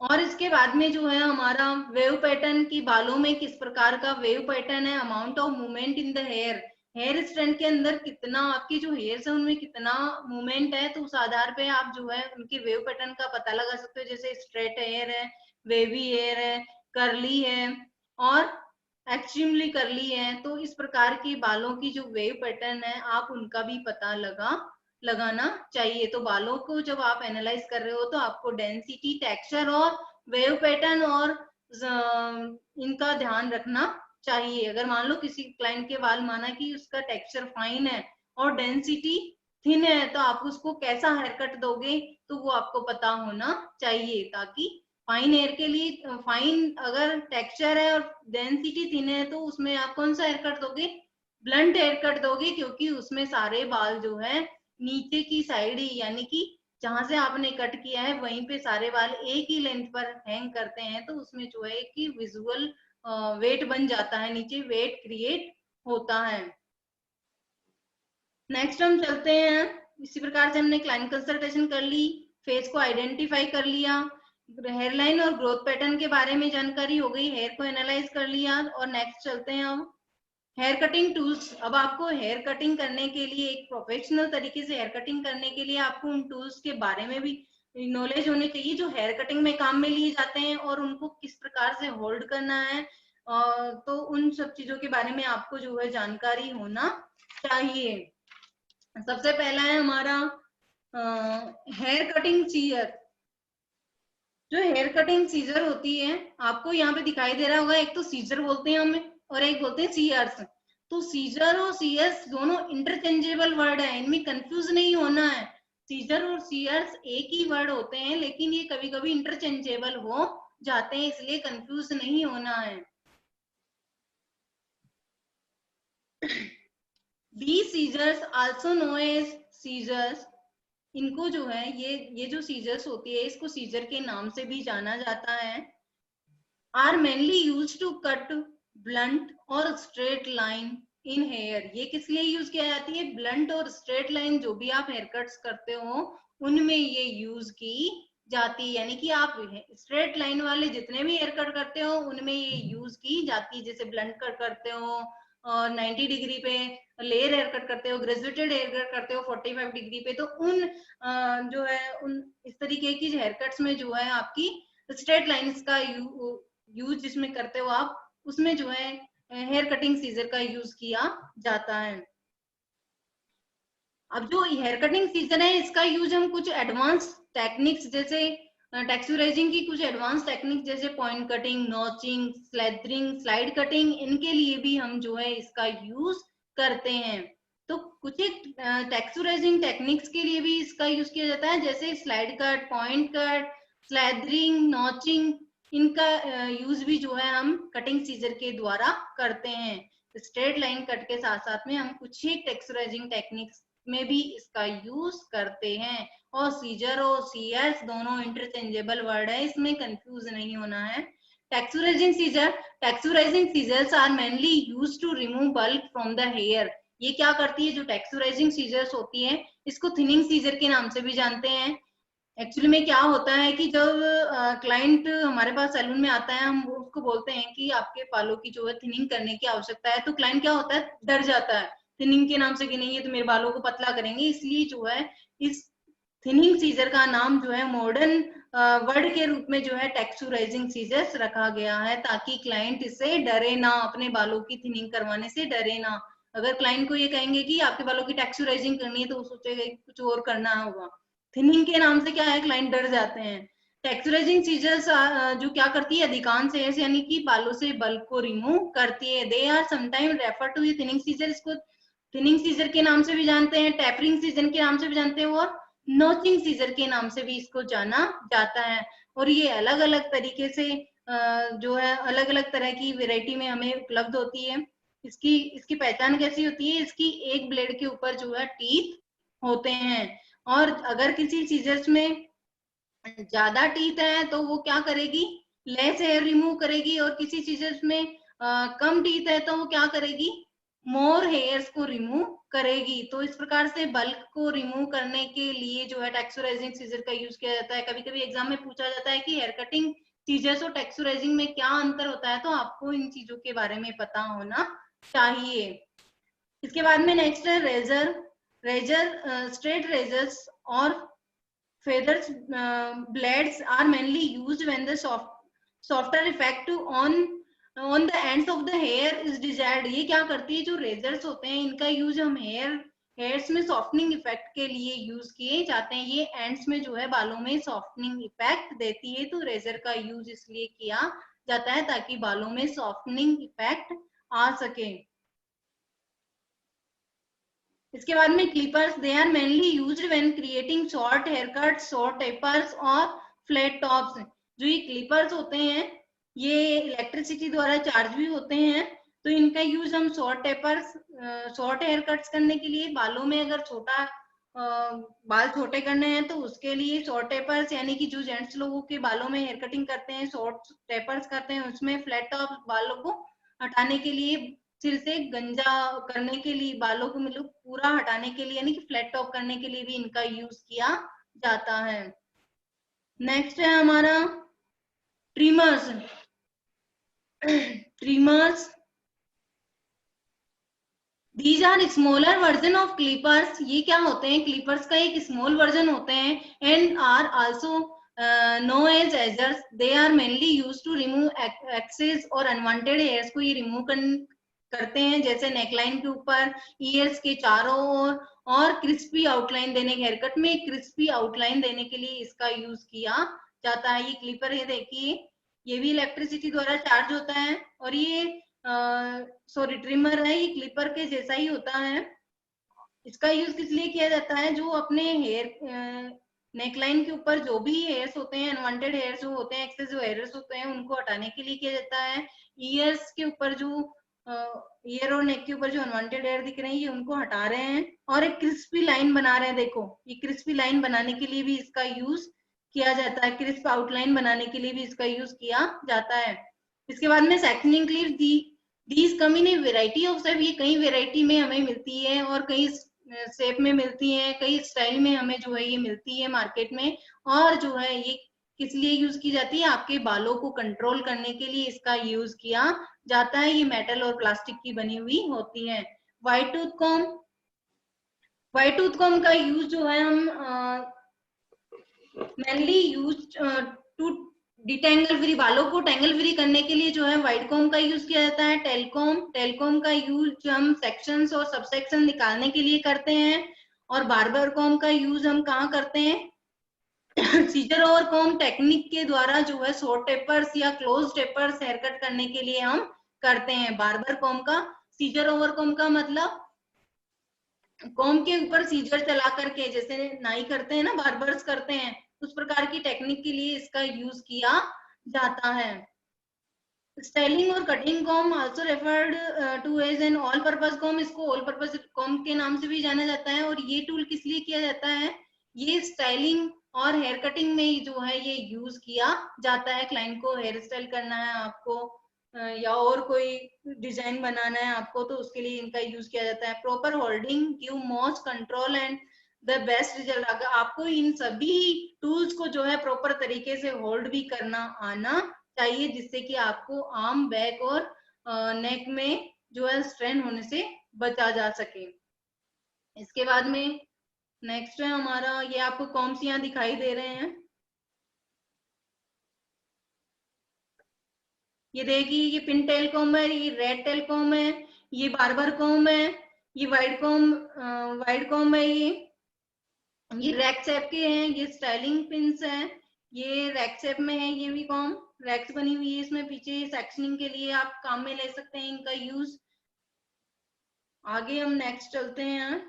और इसके बाद में जो है हमारा वेव पैटर्न की बालों में किस प्रकार का वेव पैटर्न है, amount of movement in the hair, hair strand के अंदर कितना आपकी जो हेयर्स है उनमें कितना मूवमेंट है, तो उस आधार पे आप जो है उनके वेव पैटर्न का पता लगा सकते हो। जैसे स्ट्रेट हेयर है, वेवी हेयर है, कर्ली है और एक्सट्रीमली कर्ली है, तो इस प्रकार की बालों की जो वेव पैटर्न है आप उनका भी पता लगाना चाहिए। तो बालों को जब आप एनालाइज कर रहे हो तो आपको डेंसिटी, टेक्सचर और वेव पैटर्न और इनका ध्यान रखना चाहिए। अगर मान लो किसी क्लाइंट के बाल माना कि उसका टेक्सचर फाइन है और डेंसिटी थिन है, तो आप उसको कैसा हेयर कट दोगे तो वो आपको पता होना चाहिए, ताकि फाइन हेयर के लिए, फाइन अगर टेक्सचर है और डेंसिटी थिन है तो उसमें आप कौन सा हेयर कट दोगे, ब्लंट हेयर कट दोगे, क्योंकि उसमें सारे बाल जो है नीचे की साइड ही, यानी कि जहां से आपने कट किया है वहीं पे सारे बाल एक ही लेंथ पर हैंग करते हैं, तो उसमें जो है कि विजुअल वेट बन जाता है, नीचे वेट क्रिएट होता है। नेक्स्ट हम चलते हैं, इसी प्रकार से हमने क्लाइंट कंसल्टेशन कर ली, फेस को आइडेंटिफाई कर लिया, हेयरलाइन और ग्रोथ पैटर्न के बारे में जानकारी हो गई, हेयर को एनालाइज कर लिया, और नेक्स्ट चलते हैं हम हेयर कटिंग टूल्स। अब आपको हेयर कटिंग करने के लिए, एक प्रोफेशनल तरीके से हेयर कटिंग करने के लिए आपको उन टूल्स के बारे में भी नॉलेज होनी चाहिए जो हेयर कटिंग में काम में लिए जाते हैं और उनको किस प्रकार से होल्ड करना है, तो उन सब चीजों के बारे में आपको जो है जानकारी होना चाहिए। सबसे पहला है हमारा हेयर कटिंग सीजर। जो हेयर कटिंग सीजर होती है, आपको यहाँ पे दिखाई दे रहा होगा, एक तो सीजर बोलते हैं हमें और एक बोलते हैं सीयर्स। तो सीजर और सीयर्स दोनों इंटरचेंजेबल वर्ड है, इनमें कंफ्यूज नहीं होना है। सीजर और सीयर्स एक ही वर्ड होते हैं, लेकिन ये कभी कभी इंटरचेंजेबल हो जाते हैं, इसलिए कंफ्यूज नहीं होना है। These scissors also no as scissors, इनको जो है ये जो सीजर्स होती है इसको सीजर के नाम से भी जाना जाता है। Are mainly use to cut blunt और स्ट्रेट लाइन इन हेयर, ये किस लिए यूज किया जाती है, ब्लंट और स्ट्रेट लाइन जो भी आप हेयर कट्स करते हो उनमें ये यूज की जाती है, यानी कि आप स्ट्रेट लाइन वाले जितने भी हेयर कट करते हो उनमें ये यूज की जाती है। जैसे ब्लंट कट करते हो और 90 डिग्री पे, लेयर हेयर कट करते हो, ग्रेजुएटेड हेयर कट करते हो 45 डिग्री पे, तो उन जो है उन इस तरीके की हेयर कट्स में जो है आपकी स्ट्रेट लाइंस का यूज जिसमें करते हो आप, उसमें जो है हेयर कटिंग सीजर का यूज किया जाता है। अब जो हेयर कटिंग सीजर है इसका यूज हम कुछ एडवांस टेक्निक्स जैसे टेक्सचराइजिंग की कुछ एडवांस टेक्निक जैसे point cutting, notching, slithering, slide cutting, इनके लिए भी हम जो है इसका यूज करते हैं। तो कुछ एक टेक्सचराइजिंग टेक्निक्स के लिए भी इसका यूज किया जाता है, जैसे slide cut, point cut, slithering, notching, इनका यूज भी जो है हम कटिंग सीजर के द्वारा करते हैं। स्ट्रेट लाइन कट के साथ साथ में हम कुछ ही टेक्सचराइजिंग टेक्निक्स में भी इसका यूज करते हैं। और सीजर और सीएस दोनों इंटरचेंजेबल वर्ड है, इसमें कंफ्यूज नहीं होना है। Texturising scissor, texturising scissors are mainly used to remove bulk from the hair. ये क्या करती है, जो टेक्सचराइजिंग सीजर्स होती है इसको थिनिंग सीजर के नाम से भी जानते हैं, एक्चुअली में क्या होता है कि जब क्लाइंट हमारे पास सैलून में आता है, हम उसको बोलते हैं कि आपके बालों की जो है थिनिंग करने की आवश्यकता है, तो क्लाइंट क्या होता है, डर जाता है थिनिंग के नाम से कि नहीं ये तो मेरे बालों को पतला करेंगे। इसलिए जो है इस थिनिंग सीजर का नाम जो है मॉडर्न वर्ड के रूप में जो है टेक्सचराइजिंग सीजर्स रखा गया है, ताकि क्लाइंट इससे डरे ना, अपने बालों की थिनिंग करवाने से डरे ना। अगर क्लाइंट को ये कहेंगे कि आपके बालों की टेक्सचराइजिंग करनी है तो वो सोचेगा कि कुछ और करना होगा। थिनिंग के नाम से क्या है, क्लाइंट डर जाते हैं। टेक्सचराइजिंग सीजर्स जो क्या करती है, अधिकांश हेयर्स यानी कि बालों से बल्क को रिमूव करती है। They are sometime refer to ये थिनिंग सीजर, इसको थिनिंग सीजर के नाम से भी जानते हैं, टेपरिंग सीजर के नाम से भी जानते हैं, और नोचिंग सीजर के नाम से भी इसको जाना जाता है। और ये अलग अलग तरीके से जो है अलग अलग तरह की वेराइटी में हमें उपलब्ध होती है। इसकी इसकी पहचान कैसी होती है, इसकी एक ब्लेड के ऊपर जो है टीथ होते हैं, और अगर किसी सीजर्स में ज्यादा टीथ है तो वो क्या करेगी, लेस हेयर रिमूव करेगी, और किसी सीजर्स में कम टीथ है तो वो क्या करेगी, मोर हेयर्स को रिमूव करेगी। तो इस प्रकार से बल्क को रिमूव करने के लिए जो है टेक्सचराइजिंग सीजर का यूज किया जाता है। कभी कभी एग्जाम में पूछा जाता है कि हेयर कटिंग सीजर्स और टेक्सचराइजिंग में क्या अंतर होता है, तो आपको इन चीजों के बारे में पता होना चाहिए। इसके बाद में नेक्स्ट है रेजर। रेजर स्ट्रेट रेजर्स और feathers blades are mainly used when the softer effect on the ends of the hair is desired। ये क्या करती है, जो रेजर्स होते हैं इनका यूज हम हेयर्स में सॉफ्टनिंग इफेक्ट के लिए यूज किए जाते हैं। ये एंड्स में जो है बालों में सॉफ्टनिंग इफेक्ट देती है, तो रेजर का यूज इसलिए किया जाता है ताकि बालों में सॉफ्टनिंग इफेक्ट आ सके। इसके बाद में clippers, they are mainly used when creating short hair cut, short tapers और फ्लैट टॉप्स। जो ये क्लिपर्स होते हैं ये इलेक्ट्रिसिटी द्वारा चार्ज भी होते हैं, तो इनका यूज हम short tapers, short hair cuts करने के लिए, बालों में अगर छोटा बाल छोटे करने हैं तो उसके लिए शॉर्ट टेपर्स, यानी कि जो जेंट्स लोगों के बालों में हेयर कटिंग करते हैं शॉर्ट टेपर्स करते हैं, उसमें फ्लैट टॉप बालों को हटाने के लिए, सिर से गंजा करने के लिए, बालों को मतलब पूरा हटाने के लिए यानी कि फ्लैट टॉप करने के लिए भी इनका यूज किया जाता है। नेक्स्ट है हमारा trimmers. Trimmers, these are smaller version of clippers. ये क्या होते हैं, क्लिपर्स का एक स्मॉल वर्जन होते हैं। And are also no as edgers, they are mainly use to remove excess और अनवांटेड हेयर्स को ये रिमूव करते हैं, जैसे नेकलाइन के ऊपर, ईयर्स के चारों ओर, और क्रिस्पी आउटलाइन देने के, हेयरकट में क्रिस्पी आउटलाइन देने के लिए इसका यूज किया जाता है। ये क्लिपर है देखिए, ये भी इलेक्ट्रिसिटी द्वारा चार्ज होता है, और ये सॉरी ट्रिमर है, ये क्लिपर के जैसा ही होता है। इसका यूज किस लिए किया जाता है, जो अपने हेयर नेकलाइन के ऊपर जो भी हेयर्स होते हैं, अनवांटेड हेयर्स जो होते हैं, एक्सेस जो हेयर्स होते हैं, उनको हटाने के लिए किया जाता है। ईयर्स के ऊपर जो ईयर और नेक के ऊपर जो अनवांटेड हेयर दिख रहे हैं ये उनको हटा रहे हैं, और एक क्रिस्पी लाइन बना रहे हैं। देखो ये क्रिस्पी लाइन बनाने के लिए भी इसका यूज किया जाता है, क्रिस्प आउटलाइन बनाने के लिए भी इसका यूज किया जाता है। इसके बाद में sectioning clip, these come in a variety of shape. ये कई वेराइटी में हमें मिलती है, और कई शेप में मिलती है, कई स्टाइल में हमें जो है ये मिलती है मार्केट में। और जो है ये किस लिए यूज की जाती है, आपके बालों को कंट्रोल करने के लिए इसका यूज किया जाता है। ये मेटल और प्लास्टिक की बनी हुई होती है। Wide tooth comb, wide tooth comb का यूज जो है हम mainly use to detangle free, बालों को टेंगल फ्री करने के लिए जो है व्हाइट कॉम का यूज किया जाता है। टेलकॉम, टेलकॉम का यूज हम सेक्शंस और सबसेक्शन निकालने के लिए करते हैं। और बार्बर कॉम का यूज हम कहाँ करते हैं सीजर और कॉम टेक्निक के द्वारा जो है शॉर्ट टेपर्स या क्लोज टेपर्स हेयर कट करने के लिए हम करते हैं। बार्बर कॉम का, सीजर ओवर कॉम का मतलब कॉम के ऊपर सीजर चला करके, जैसे नाई करते हैं ना, बार्बर्स करते हैं, उस प्रकार की टेक्निक के लिए इसका यूज किया जाता है। स्टाइलिंग और cutting comb also referred to as an all purpose comb, इसको ऑल पर्पस कॉम के नाम से भी जाना जाता है। और ये टूल किस लिए किया जाता है, ये स्टाइलिंग और हेयर कटिंग में जो है ये यूज किया जाता है। क्लाइंट को हेयर स्टाइल करना है आपको, या और कोई डिजाइन बनाना है आपको, तो उसके लिए इनका यूज किया जाता है। Proper holding give most control and the best result. अगर आपको इन सभी टूल्स को जो है प्रॉपर तरीके से होल्ड भी करना आना चाहिए, जिससे कि आपको आर्म, बैक और नेक में जो है स्ट्रेन होने से बचा जा सके। इसके बाद में नेक्स्ट है हमारा, ये आपको कॉम्स यहाँ दिखाई दे रहे हैं, ये देखिए ये पिन टेल कॉम है, ये रेड टेल कॉम है, ये बार्बर कॉम है, ये वाइड कॉम है, ये रैक शेप के हैं, ये स्टाइलिंग पिंस हैं, ये रैक शेप में है, ये भी कॉम रैक्स बनी हुई है, इसमें पीछे सेक्शनिंग के लिए आप काम में ले सकते हैं इनका यूज। आगे हम नेक्स्ट चलते हैं,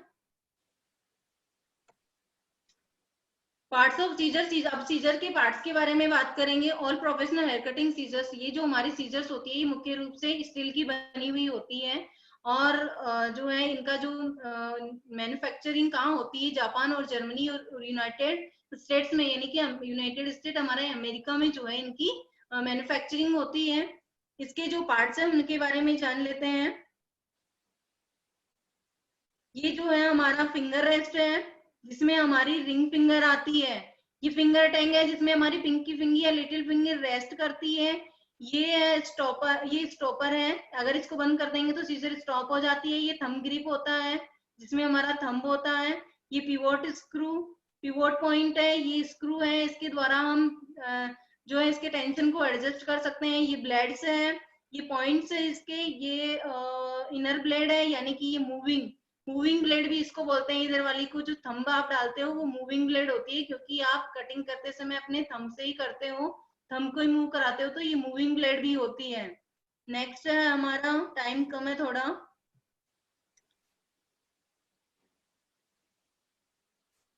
पार्ट्स ऑफ सीजर। अब सीजर के पार्ट्स के बारे में बात करेंगे। All professional hair cutting scissors, ये जो हमारी सीजर्स होती है ये मुख्य रूप से स्टील की बनी हुई होती है, और जो है इनका जो मैन्युफैक्चरिंग कहाँ होती है, जापान और जर्मनी और यूनाइटेड स्टेट्स में, यानी कि यूनाइटेड स्टेट हमारे अमेरिका में जो है इनकी मैन्युफैक्चरिंग होती है। इसके जो पार्ट्स हैं उनके बारे में जान लेते हैं। ये जो है हमारा फिंगर रेस्ट है, जिसमें हमारी रिंग फिंगर आती है। ये फिंगर टैंग है जिसमें हमारी पिंकी फिंगर या लिटिल फिंगर रेस्ट करती है। ये है स्टॉपर, ये स्टॉपर है, अगर इसको बंद कर देंगे तो सीजर स्टॉप हो जाती है। ये थंब ग्रिप होता है जिसमें हमारा थंब होता है। ये पिवोट स्क्रू, पिवोट पॉइंट है, ये स्क्रू है, इसके द्वारा हम जो है इसके टेंशन को एडजस्ट कर सकते हैं। ये ब्लेड्स है, ये पॉइंट्स है इसके, ये इनर ब्लेड है, यानी कि ये मूविंग ब्लेड भी इसको बोलते हैं। इधर वाली को जो थंब आप डालते हो वो मूविंग ब्लेड होती है, क्योंकि आप कटिंग करते समय अपने थंब से ही करते हो, थंब को ही मूव कराते हो, तो ये मूविंग ब्लेड भी होती है। नेक्स्ट है हमारा, टाइम कम है थोड़ा,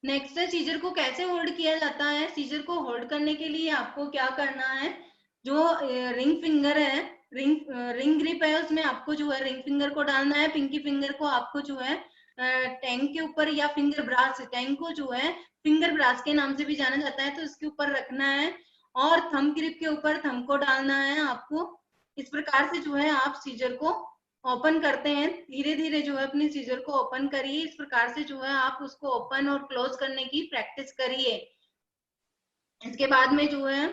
नेक्स्ट है सीजर को कैसे होल्ड किया जाता है। सीजर को होल्ड करने के लिए आपको क्या करना है, जो रिंग फिंगर है, रिंग ग्रिप है, उसमें आपको जो है रिंग फिंगर को डालना है। पिंकी फिंगर को आपको जो है टैंक के ऊपर, या फिंगर ब्रास, टैंक को जो है फिंगर ब्रास के नाम से भी जाना जाता है, तो इसके ऊपर रखना है, और थंब ग्रिप के ऊपर थंब को डालना है आपको। इस प्रकार से जो है आप सीजर को ओपन करते हैं। धीरे धीरे जो है अपनी सीजर को ओपन करिए, इस प्रकार से जो है आप उसको ओपन और क्लोज करने की प्रैक्टिस करिए। इसके बाद में जो है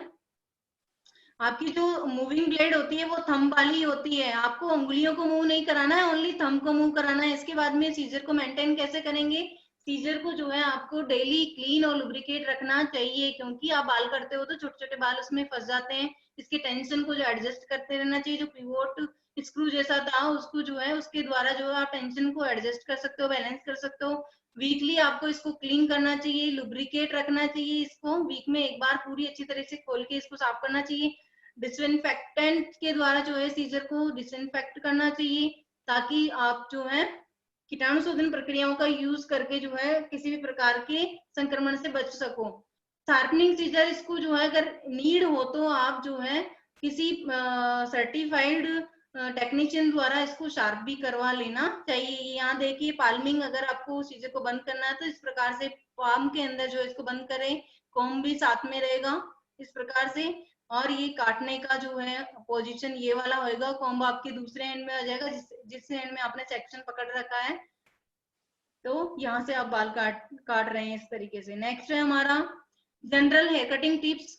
आपकी जो मूविंग ब्लेड होती है वो थंब वाली होती है, आपको उंगलियों को मूव नहीं कराना है, ओनली थंब को मूव कराना है। इसके बाद में सीजर को मेंटेन कैसे करेंगे, सीजर को जो है आपको डेली क्लीन और लुब्रिकेट रखना चाहिए, क्योंकि आप बाल करते हो तो छोटे छोटे बाल उसमें फंस जाते हैं। इसके टेंशन को जो एडजस्ट करते रहना चाहिए, जो पिवोट स्क्रू जैसा था उसको जो है उसके द्वारा जो है आप टेंशन को एडजस्ट कर सकते हो, बैलेंस कर सकते हो। वीकली आपको इसको क्लीन करना चाहिए, लुब्रिकेट रखना चाहिए, इसको वीक में एक बार पूरी अच्छी तरह से खोल के इसको साफ करना चाहिए। डिसइंफेक्टेंट के द्वारा जो है सीजर को डिसइंफेक्ट करना चाहिए, ताकि आप जो है कीटाणु शोधन प्रक्रियाओं का यूज करके जो है किसी भी प्रकार के संक्रमण से बच सको। शार्पनिंग सीजर, इसको जो है अगर नीड हो तो आप जो है किसी सर्टिफाइड टेक्नीशियन द्वारा इसको शार्प भी करवा लेना चाहिए। यहाँ देखिए पाल्मिंग, अगर आपको सीजर को बंद करना है तो इस प्रकार से पाम के अंदर जो है इसको बंद करें, कॉम्ब भी साथ में रहेगा इस प्रकार से। और ये काटने का जो है पोजीशन ये वाला होएगा, कॉम्ब आपके दूसरे एंड में आ जाएगा, जिस एंड में आपने सेक्शन पकड़ रखा है, तो यहाँ से आप बाल काट रहे हैं इस तरीके से। नेक्स्ट है हमारा जनरल हेयर कटिंग टिप्स।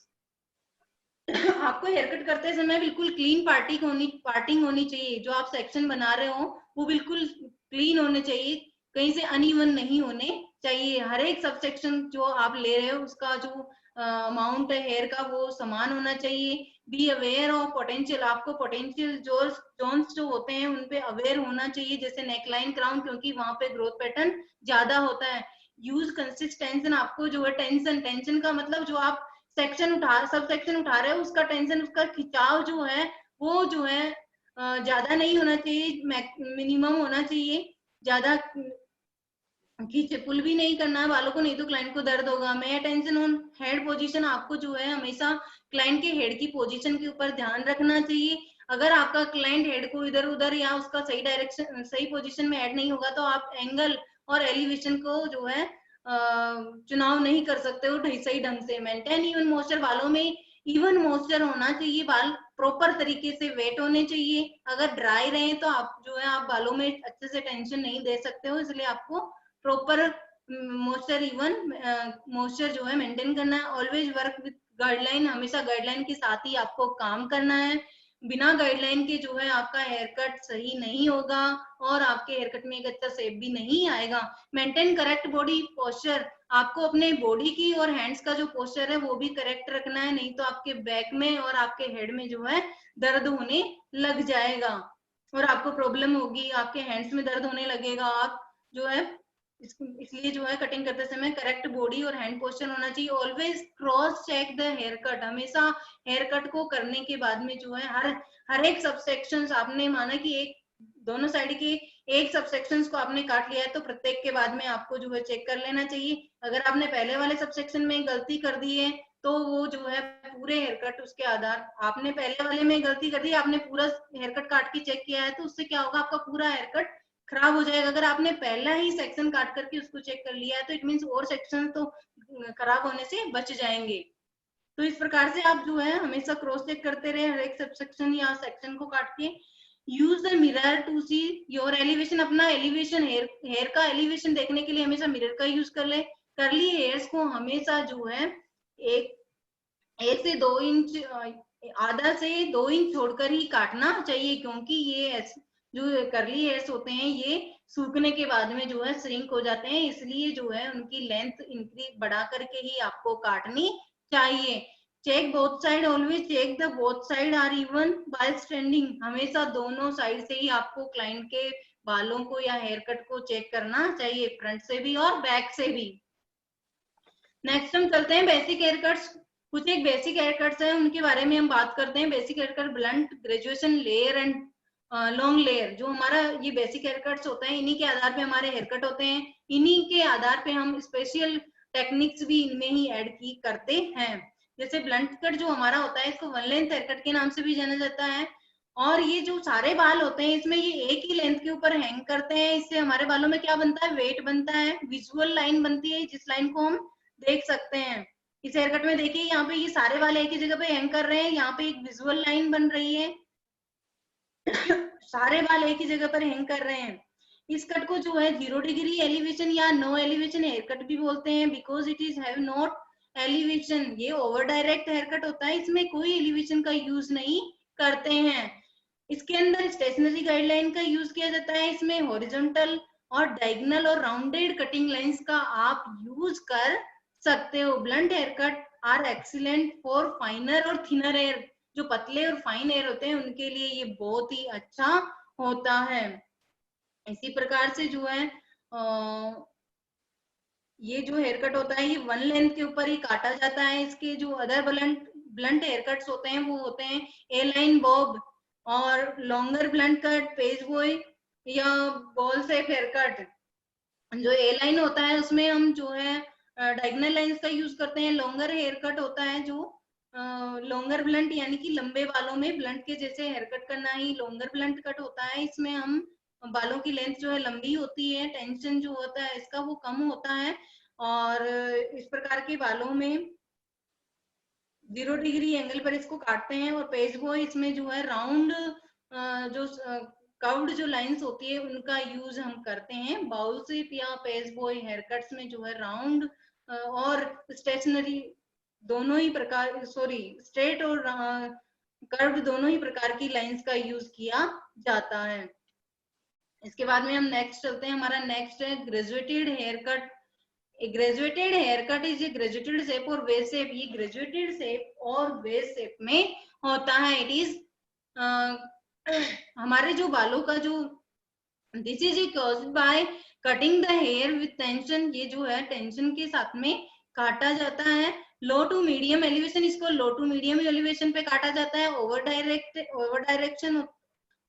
आपको हेयर कट करते समय बिल्कुल क्लीन पार्टिंग होनी चाहिए। जो आप सेक्शन बना रहे हो वो बिल्कुल क्लीन होने चाहिए, कहीं से अनइवन नहीं होने चाहिए। हर एक सब सेक्शन जो आप ले रहे हो उसका जो अमाउंट है हेयर का वो समान होना चाहिए। बी अवेयर ऑफ पोटेंशियल, आपको पोटेंशियल जोन्स जो होते हैं उन पे अवेयर होना चाहिए, जैसे नेकलाइन, क्राउन, क्योंकि वहां पे ग्रोथ पैटर्न ज्यादा होता है। यूज कंसिस्टेंशन, आपको जो है टेंशन का मतलब जो आप सब सेक्शन उठा रहे हो उसका टेंशन, उसका खिंचाव जो है वो जो है ज्यादा नहीं होना चाहिए, मिनिमम होना चाहिए। ज्यादा खींचे पुल भी नहीं करना है बालों को, नहीं तो क्लाइंट को दर्द होगा। मे अटेंशन ऑन हेड पोजीशन, आपको जो है हमेशा क्लाइंट के हेड की पोजीशन के ऊपर ध्यान रखना चाहिए। अगर आपका क्लाइंट हेड को इधर उधर या उसका सही डायरेक्शन सही पोजीशन में ऐड नहीं होगा तो आप एंगल और एलिवेशन को जो है चुनाव नहीं कर सकते हो सही ढंग से। मेंटेन इवन मॉइस्चर, बालों में इवन मॉइस्चर होना चाहिए, बाल प्रॉपर तरीके से वेट होने चाहिए। अगर ड्राई रहे तो आप जो है आप बालों में अच्छे से टेंशन नहीं दे सकते हो, इसलिए आपको प्रॉपर मॉइस्चर जो है मेंटेन करना है। ऑलवेज वर्क विद गाइडलाइन, हमेशा गाइडलाइन के साथ ही आपको काम करना है। बिना गाइडलाइन के जो है आपका हेयर कट सही नहीं होगा और आपके हेयर कट में एक अच्छा शेप भी नहीं आएगा। मेंटेन करेक्ट बॉडी पोस्चर, आपको अपने बॉडी की और हैंड्स का जो पोस्चर है वो भी करेक्ट रखना है, नहीं तो आपके बैक में और आपके हेड में जो है दर्द होने लग जाएगा और आपको प्रॉब्लम होगी, आपके हैंड्स में दर्द होने लगेगा। आप जो है इसलिए जो है कटिंग करते समय करेक्ट बॉडी और हैंड पोस्चर होना चाहिए। Always cross check the hair cut, हमेशा हेयर कट को करने के बाद में जो है हर एक सबसेक्शन, आपने माना कि एक दोनों साइड के एक सबसेक्शन को आपने काट लिया है तो प्रत्येक के बाद में आपको जो है चेक कर लेना चाहिए। अगर आपने पहले वाले सबसेक्शन में गलती कर दी है तो वो जो है पूरे हेयर कट उसके आधार, आपने पहले वाले में गलती कर दी, आपने पूरा हेयर कट काट के चेक किया है तो उससे क्या होगा, आपका पूरा हेयर कट खराब हो जाएगा। अगर आपने पहला ही सेक्शन काट करके उसको चेक कर लिया है तो इट मींस और सेक्शन तो खराब होने से बच जाएंगे। तो इस प्रकार से आप जो है हमेशा क्रॉस चेक करते रहे हर एक सबसेक्शन या सेक्शन को काट के। Use the mirror to see your elevation, अपना एलिवेशन हेयर का एलिवेशन देखने के लिए हमेशा मिरर का यूज कर ले। करली हेयर्स को हमेशा जो है एक 1 से 2 इंच, आधा से 2 इंच छोड़कर ही काटना चाहिए, क्योंकि ये जो करली हेयर्स होते हैं ये सूखने के बाद में जो है श्रिंक हो जाते हैं, इसलिए जो है उनकी लेंथ इंक्रीज बढ़ा करके ही आपको काटनी चाहिए। Check both side, always check the both side are even by standing, हमेशा दोनों साइड से ही आपको क्लाइंट के बालों को या हेयर कट को चेक करना चाहिए, फ्रंट से भी और बैक से भी। नेक्स्ट हम चलते हैं बेसिक हेयर कट्स। कुछ एक बेसिक हेयर कट्स हैं उनके बारे में हम बात करते हैं। Basic hair cut, blunt, graduation, layer and long layer, जो हमारा ये बेसिक हेयर कट्स होते हैं इन्हीं के आधार पे हमारे हेयर कट होते हैं, इन्हीं के आधार पे हम स्पेशल टेक्निक्स भी इनमें ही ऐड की करते हैं। जैसे ब्लंट कट जो हमारा होता है इसको वन लेंथ हेयर कट के नाम से भी जाना जाता है, और ये जो सारे बाल होते हैं इसमें ये एक ही लेंथ के ऊपर हैंग करते हैं। इससे हमारे बालों में क्या बनता है, वेट बनता है, विजुअल लाइन बनती है, जिस लाइन को हम देख सकते हैं। इस हेयर कट में देखिए यहाँ पे ये सारे बाल एक ही जगह पे हैंग कर रहे हैं, यहाँ पे एक विजुअल लाइन बन रही है सारे बाल एक ही जगह पर हैंग कर रहे हैं। इस कट को जो है 0 डिग्री एलिवेशन या नो एलिवेशन हेयर कट भी बोलते हैं, because it is have not elevation. ये ओवर डायरेक्ट हेयर कट होता है, इसमें कोई एलिवेशन का यूज नहीं करते हैं। इसके अंदर स्टेशनरी गाइडलाइन का यूज किया जाता है। इसमें हॉरिजॉन्टल और डायगोनल और राउंडेड कटिंग लाइंस का आप यूज कर सकते हो। Blunt hair cut are excellent for finer और थिनर हेयर, जो पतले और फाइन हेयर होते हैं उनके लिए ये बहुत ही अच्छा होता है। इसी प्रकार से जो है ये जो हेयर कट होता है ये वन लेंथ के ऊपर ही काटा जाता है। इसके जो अदर ब्लंट हेयर कट्स होते हैं वो होते हैं ए लाइन बॉब और longer blunt cut, page boy या बॉल शेप हेयर कट। जो ए लाइन होता है उसमें हम जो है डायगोनल लाइंस का यूज करते हैं। लॉन्गर हेयर कट होता है जो लॉन्गर ब्लंट यानी कि लंबे बालों में ब्लंट के जैसे हेयर कट करना ही लॉन्गर ब्लंट कट होता है। इसमें हम बालों की लेंथ जो है लंबी होती है, टेंशन जो होता है इसका वो कम होता है, और इस प्रकार के बालों में 0 डिग्री एंगल पर इसको काटते हैं। और पेज बॉय इसमें जो है राउंड जो कर्व्ड जो लाइंस होती है उनका यूज हम करते हैं। बाउल शेप या पेज बॉय हेयर कट्स में जो है राउंड और स्टेशनरी दोनों ही प्रकार, सॉरी स्ट्रेट और कर्व्ड दोनों ही प्रकार की लाइंस का यूज किया जाता है। इसके बाद में हम नेक्स्ट चलते हैं। हमारा नेक्स्ट है graduated hair cut. A graduated haircut is a graduated shape और वेव शेप। ये graduated shape और वेव शेप में होता है। इट इज हमारे जो बालों का जो this is caused by cutting the hair with tension, ये जो है टेंशन के साथ में काटा जाता है। लो टू मीडियम एलिवेशन, इसको लो टू मीडियम एलिवेशन पे काटा जाता है। ओवर डायरेक्शन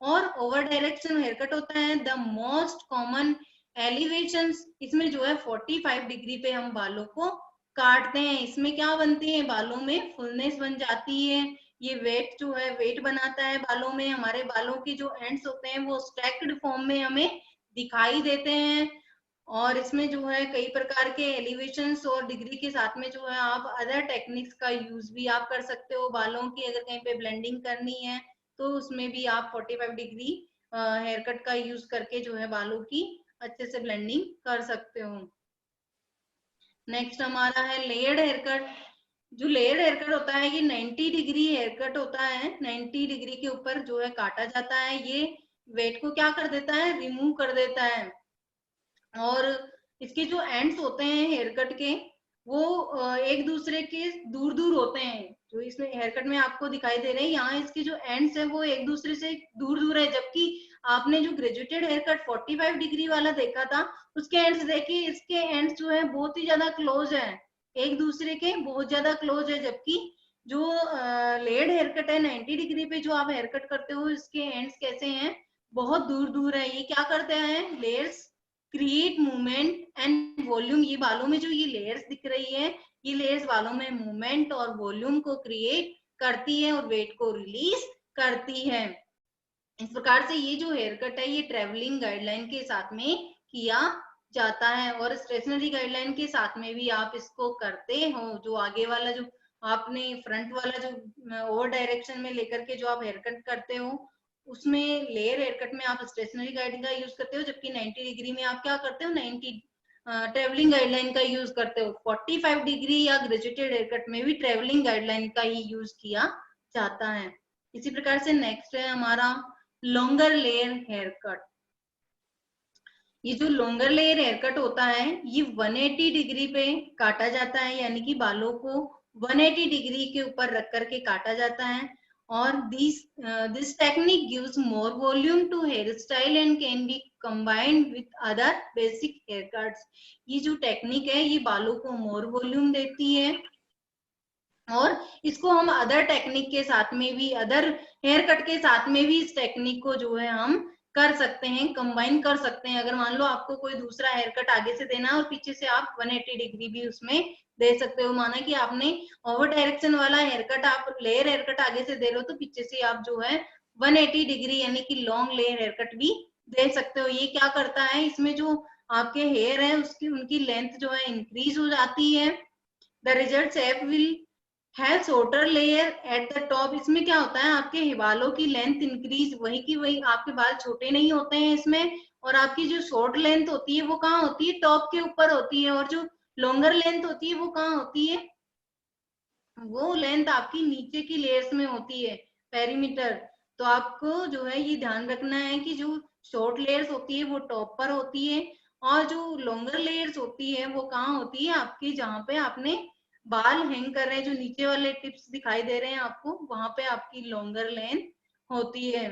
और ओवर डायरेक्शन हेयर कट होता है। द मोस्ट कॉमन एलिवेशंस, इसमें जो है 45 डिग्री पे हम बालों को काटते हैं। इसमें क्या बनती है, बालों में फुलनेस बन जाती है। ये वेट जो है वेट बनाता है बालों में। हमारे बालों के जो एंड्स होते हैं वो स्टैक्ड फॉर्म में हमें दिखाई देते हैं। और इसमें जो है कई प्रकार के एलिवेशंस और डिग्री के साथ में जो है आप अदर टेक्निक्स का यूज भी आप कर सकते हो। बालों की अगर कहीं पे ब्लेंडिंग करनी है तो उसमें भी आप 45 डिग्री हेयर कट का यूज करके जो है बालों की अच्छे से ब्लेंडिंग कर सकते हो। नेक्स्ट हमारा है लेयर्ड हेयर कट। जो लेयर्ड हेयर कट होता है ये 90 डिग्री हेयर कट होता है। 90 डिग्री के ऊपर जो है काटा जाता है। ये वेट को क्या कर देता है, रिमूव कर देता है। और इसके जो एंड्स होते हैं हेयर कट के, वो एक दूसरे के दूर दूर होते हैं। जो इसमें हेयर कट में आपको दिखाई दे रहे हैं, यहाँ इसके जो एंड्स है वो एक दूसरे से दूर दूर है। जबकि आपने जो ग्रेजुएटेड हेयर कट 45 डिग्री वाला देखा था, उसके एंड्स देखिए, इसके एंड्स जो है बहुत ही ज्यादा क्लोज है, एक दूसरे के बहुत ज्यादा क्लोज है। जबकि जो लेड हेयर कट है 90 डिग्री पे जो आप हेयर कट करते हो, इसके एंड्स कैसे हैं, बहुत दूर दूर है। ये क्या करते हैं, layers create movement and volume. ये बालों में जो ये लेयर्स दिख रही है, ये लेयर्स बालों में मूवमेंट और वॉल्यूम को क्रिएट करती है और वेट को रिलीज करती है। इस प्रकार से ये जो हेयर कट है ये ट्रेवलिंग गाइडलाइन के साथ में किया जाता है, और स्टेशनरी गाइडलाइन के साथ में भी आप इसको करते हो। जो आगे वाला जो आपने फ्रंट वाला जो ओवर डायरेक्शन में लेकर के जो आप हेयर कट करते हो, उसमें लेयर हेयर कट में आप स्टेशनरी गाइड का यूज करते हो। जबकि 90 डिग्री में आप क्या करते हो, 90 ट्रेवलिंग गाइडलाइन का यूज करते हो। 45 डिग्री या ग्रेजुएटेड हेयर कट में भी ट्रेवलिंग गाइडलाइन का ही यूज किया जाता है। इसी प्रकार से नेक्स्ट है हमारा लॉन्गर लेयर हेयर कट। ये जो लॉन्गर लेयर हेयर कट होता है ये 180 डिग्री पे काटा जाता है, यानी कि बालों को 180 डिग्री के ऊपर रख करके काटा जाता है। और this technique gives more volume to hair style and can be combined with other basic hair cuts. ये जो टेक्निक है ये बालों को मोर वॉल्यूम देती है, और इसको हम अदर टेक्निक के साथ में भी, अदर हेयर कट के साथ में भी इस टेक्निक को जो है हम कर सकते हैं, कंबाइन कर सकते हैं। अगर मान लो आपको कोई दूसरा हेयर कट आगे से देना है और पीछे से आप 180 डिग्री भी उसमें दे सकते हो। माना कि आपने ओवर डायरेक्शन वाला हेयर कट, आप लेयर हेयर कट आगे से दे रहे हो, तो पीछे से आप जो है 180 डिग्री यानी कि लॉन्ग लेयर हेयर कट भी दे सकते हो। ये क्या करता है, इसमें जो आपके हेयर है उसकी उनकी लेंथ जो है इंक्रीज हो जाती है। द रिजल्ट शेप विल है shorter layer at the top. इसमें क्या होता है, आपके बालों की लेंथ इंक्रीज, वही की वही, आपके बाल छोटे नहीं होते हैं इसमें। और आपकी जो शॉर्ट लेंथ होती है वो कहाँ होती है, टॉप के ऊपर होती है। और जो लॉन्गर लेंथ होती है वो कहाँ होती है, वो लेंथ आपकी नीचे की लेयर्स में होती है, पेरीमीटर। तो आपको जो है ये ध्यान रखना है कि जो शॉर्ट लेयर्स होती है वो टॉप पर होती है, और जो लॉन्गर लेयर्स होती है वो कहाँ होती है, आपकी जहाँ पे आपने बाल हैंग कर रहे हैं, जो नीचे वाले टिप्स दिखाई दे रहे हैं आपको, वहां पे आपकी लॉन्गर लेंथ होती है।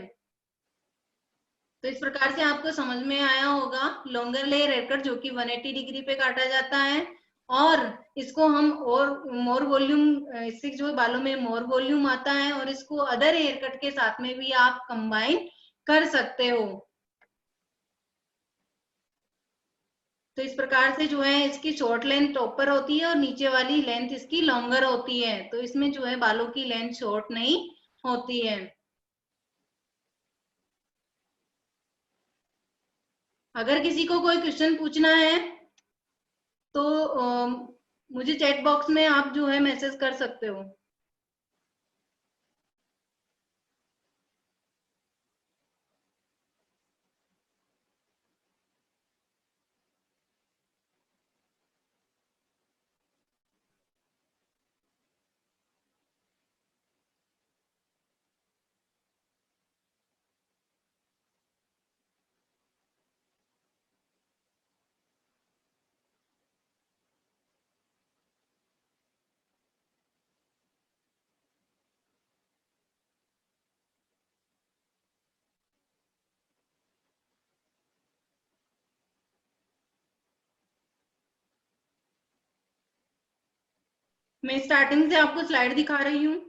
तो इस प्रकार से आपको समझ में आया होगा लॉन्गर लेयर हेयर कट, जो कि 180 डिग्री पे काटा जाता है। और इसको हम और मोर वॉल्यूम, इससे जो बालों में मोर वॉल्यूम आता है, और इसको अदर हेयर कट के साथ में भी आप कंबाइन कर सकते हो। तो इस प्रकार से जो है इसकी शॉर्ट लेंथ टॉप पर होती है और नीचे वाली लेंथ इसकी लॉन्गर होती है। तो इसमें जो है बालों की लेंथ शॉर्ट नहीं होती है। अगर किसी को कोई क्वेश्चन पूछना है तो मुझे चैट बॉक्स में आप जो है मैसेज कर सकते हो। मैं स्टार्टिंग से आपको स्लाइड दिखा रही हूँ।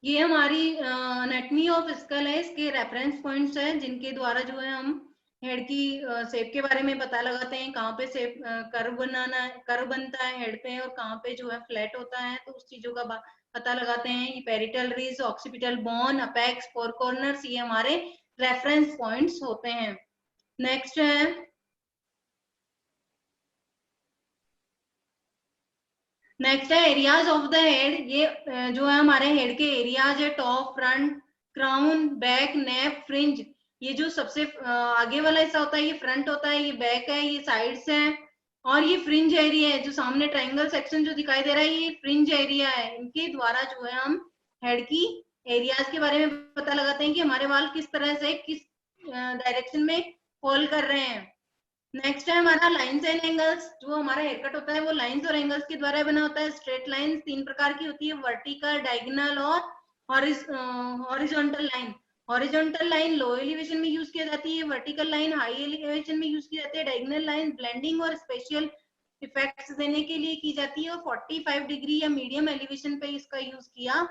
ये हमारी एनाटॉमी ऑफ स्कल है, इसके रेफरेंस पॉइंट्स है जिनके द्वारा जो है हम हेड की शेप के बारे में पता लगाते हैं, कहाँ पे शेप कर्व बनता है हेड पे और कहाँ पे जो है फ्लैट होता है, तो उस चीजों का पता लगाते हैं। ये parietal ridge, occipital bone, apex, four corners, ये हमारे रेफरेंस पॉइंट्स होते हैं। नेक्स्ट है एरियाज ऑफ द हेड। ये जो है हमारे हेड के एरियाज है, टॉप, फ्रंट, क्राउन, बैक, नेक, फ्रिंज। ये जो सबसे आगे वाला हिस्सा होता है ये फ्रंट होता है, ये बैक है, ये साइड्स है, और ये फ्रिंज एरिया है। जो सामने ट्रायंगल सेक्शन जो दिखाई दे रहा है ये फ्रिंज एरिया है। इनके द्वारा जो है हम हेड की एरियाज के बारे में पता लगाते हैं कि हमारे बाल किस तरह से किस डायरेक्शन में फॉल कर रहे हैं। नेक्स्ट है हमारा लाइन्स एंड एंगल्स। जो हमारा हेयर कट होता है वो लाइन्स और एंगल्स के द्वारा बना होता है। स्ट्रेट लाइन 3 प्रकार की होती है, वर्टिकल, डायगोनल और हॉरिजॉन्टल लाइन। हॉरिजॉन्टल लाइन लो एलिवेशन में यूज की जाती है, वर्टिकल लाइन हाई एलिवेशन में यूज की जाती है, डायगोनल लाइन ब्लेंडिंग और स्पेशल इफेक्ट्स देने के लिए की जाती है, और 45 डिग्री या मीडियम एलिवेशन पे इसका यूज किया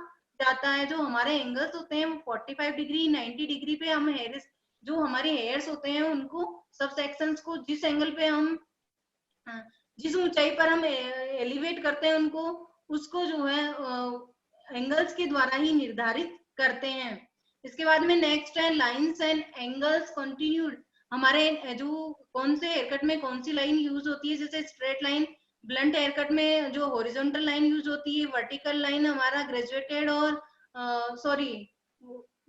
जाता है। जो हमारे एंगल्स होते हैं वो 45 डिग्री, 90 डिग्री पे हम हेयर, जो हमारे हेयर्स होते हैं उनको, सब सेक्शंस को जिस एंगल पे हम जिस ऊंचाई पर हम एलिवेट करते हैं उनको, उसको जो है एंगल्स के द्वारा ही निर्धारित करते हैं। इसके बाद में नेक्स्ट है लाइंस एंड एंगल्स कंटिन्यूड। हमारे जो कौन से हेयरकट में कौन सी लाइन यूज होती है, जैसे स्ट्रेट लाइन, ब्लंट हेयरकट में जो हॉरिजॉन्टल लाइन यूज होती है, वर्टिकल लाइन हमारा ग्रेजुएटेड और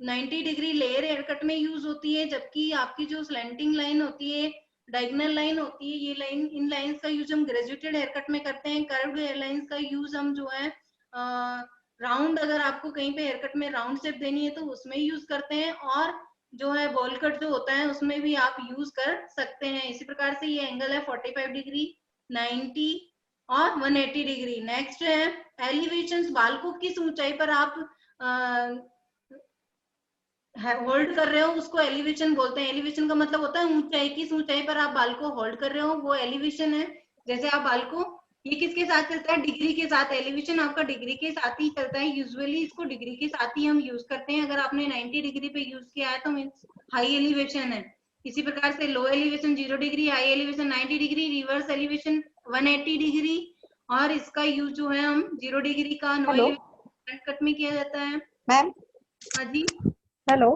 90 डिग्री लेयर हेयरकट में यूज होती है, जबकि आपकी जो स्लैंटिंग लाइन होती है, डायगोनल लाइन होती है, ये लाइन, इन लाइंस का यूज हम ग्रेजुएटेड हेयरकट में करते हैं। कर्व्ड हेयरलाइंस का यूज हम जो है राउंड, अगर आपको कहीं पे हेयरकट में राउंड शेप देनी है तो उसमें यूज करते हैं, और जो है बॉल कट जो होता है उसमें भी आप यूज कर सकते हैं। इसी प्रकार से ये एंगल है 45 डिग्री, 90 और 180 डिग्री। नेक्स्ट है एलिवेशन। बाल को किस ऊंचाई पर आप होल्ड कर रहे हो उसको एलिवेशन बोलते हैं। एलिवेशन का मतलब होता है ऊंचाई, किस ऊंचाई पर आप बाल को होल्ड कर रहे हो वो एलिवेशन है। जैसे आप बाल को, ये किसके साथ चलता है, डिग्री के साथ। एलिवेशन आपका डिग्री के साथ ही चलता है, यूजुअली इसको डिग्री के साथ ही हम यूज करते हैं। अगर आपने 90 डिग्री पे यूज किया है तो मीन्स हाई एलिवेशन है। इसी प्रकार से low elevation 0 degree, high elevation 90 degree, reverse elevation 180 degree, और इसका यूज जो है हम 0 डिग्री का नो एलिवेशन कट में किया जाता है। मैम हाँ जी, हेलो।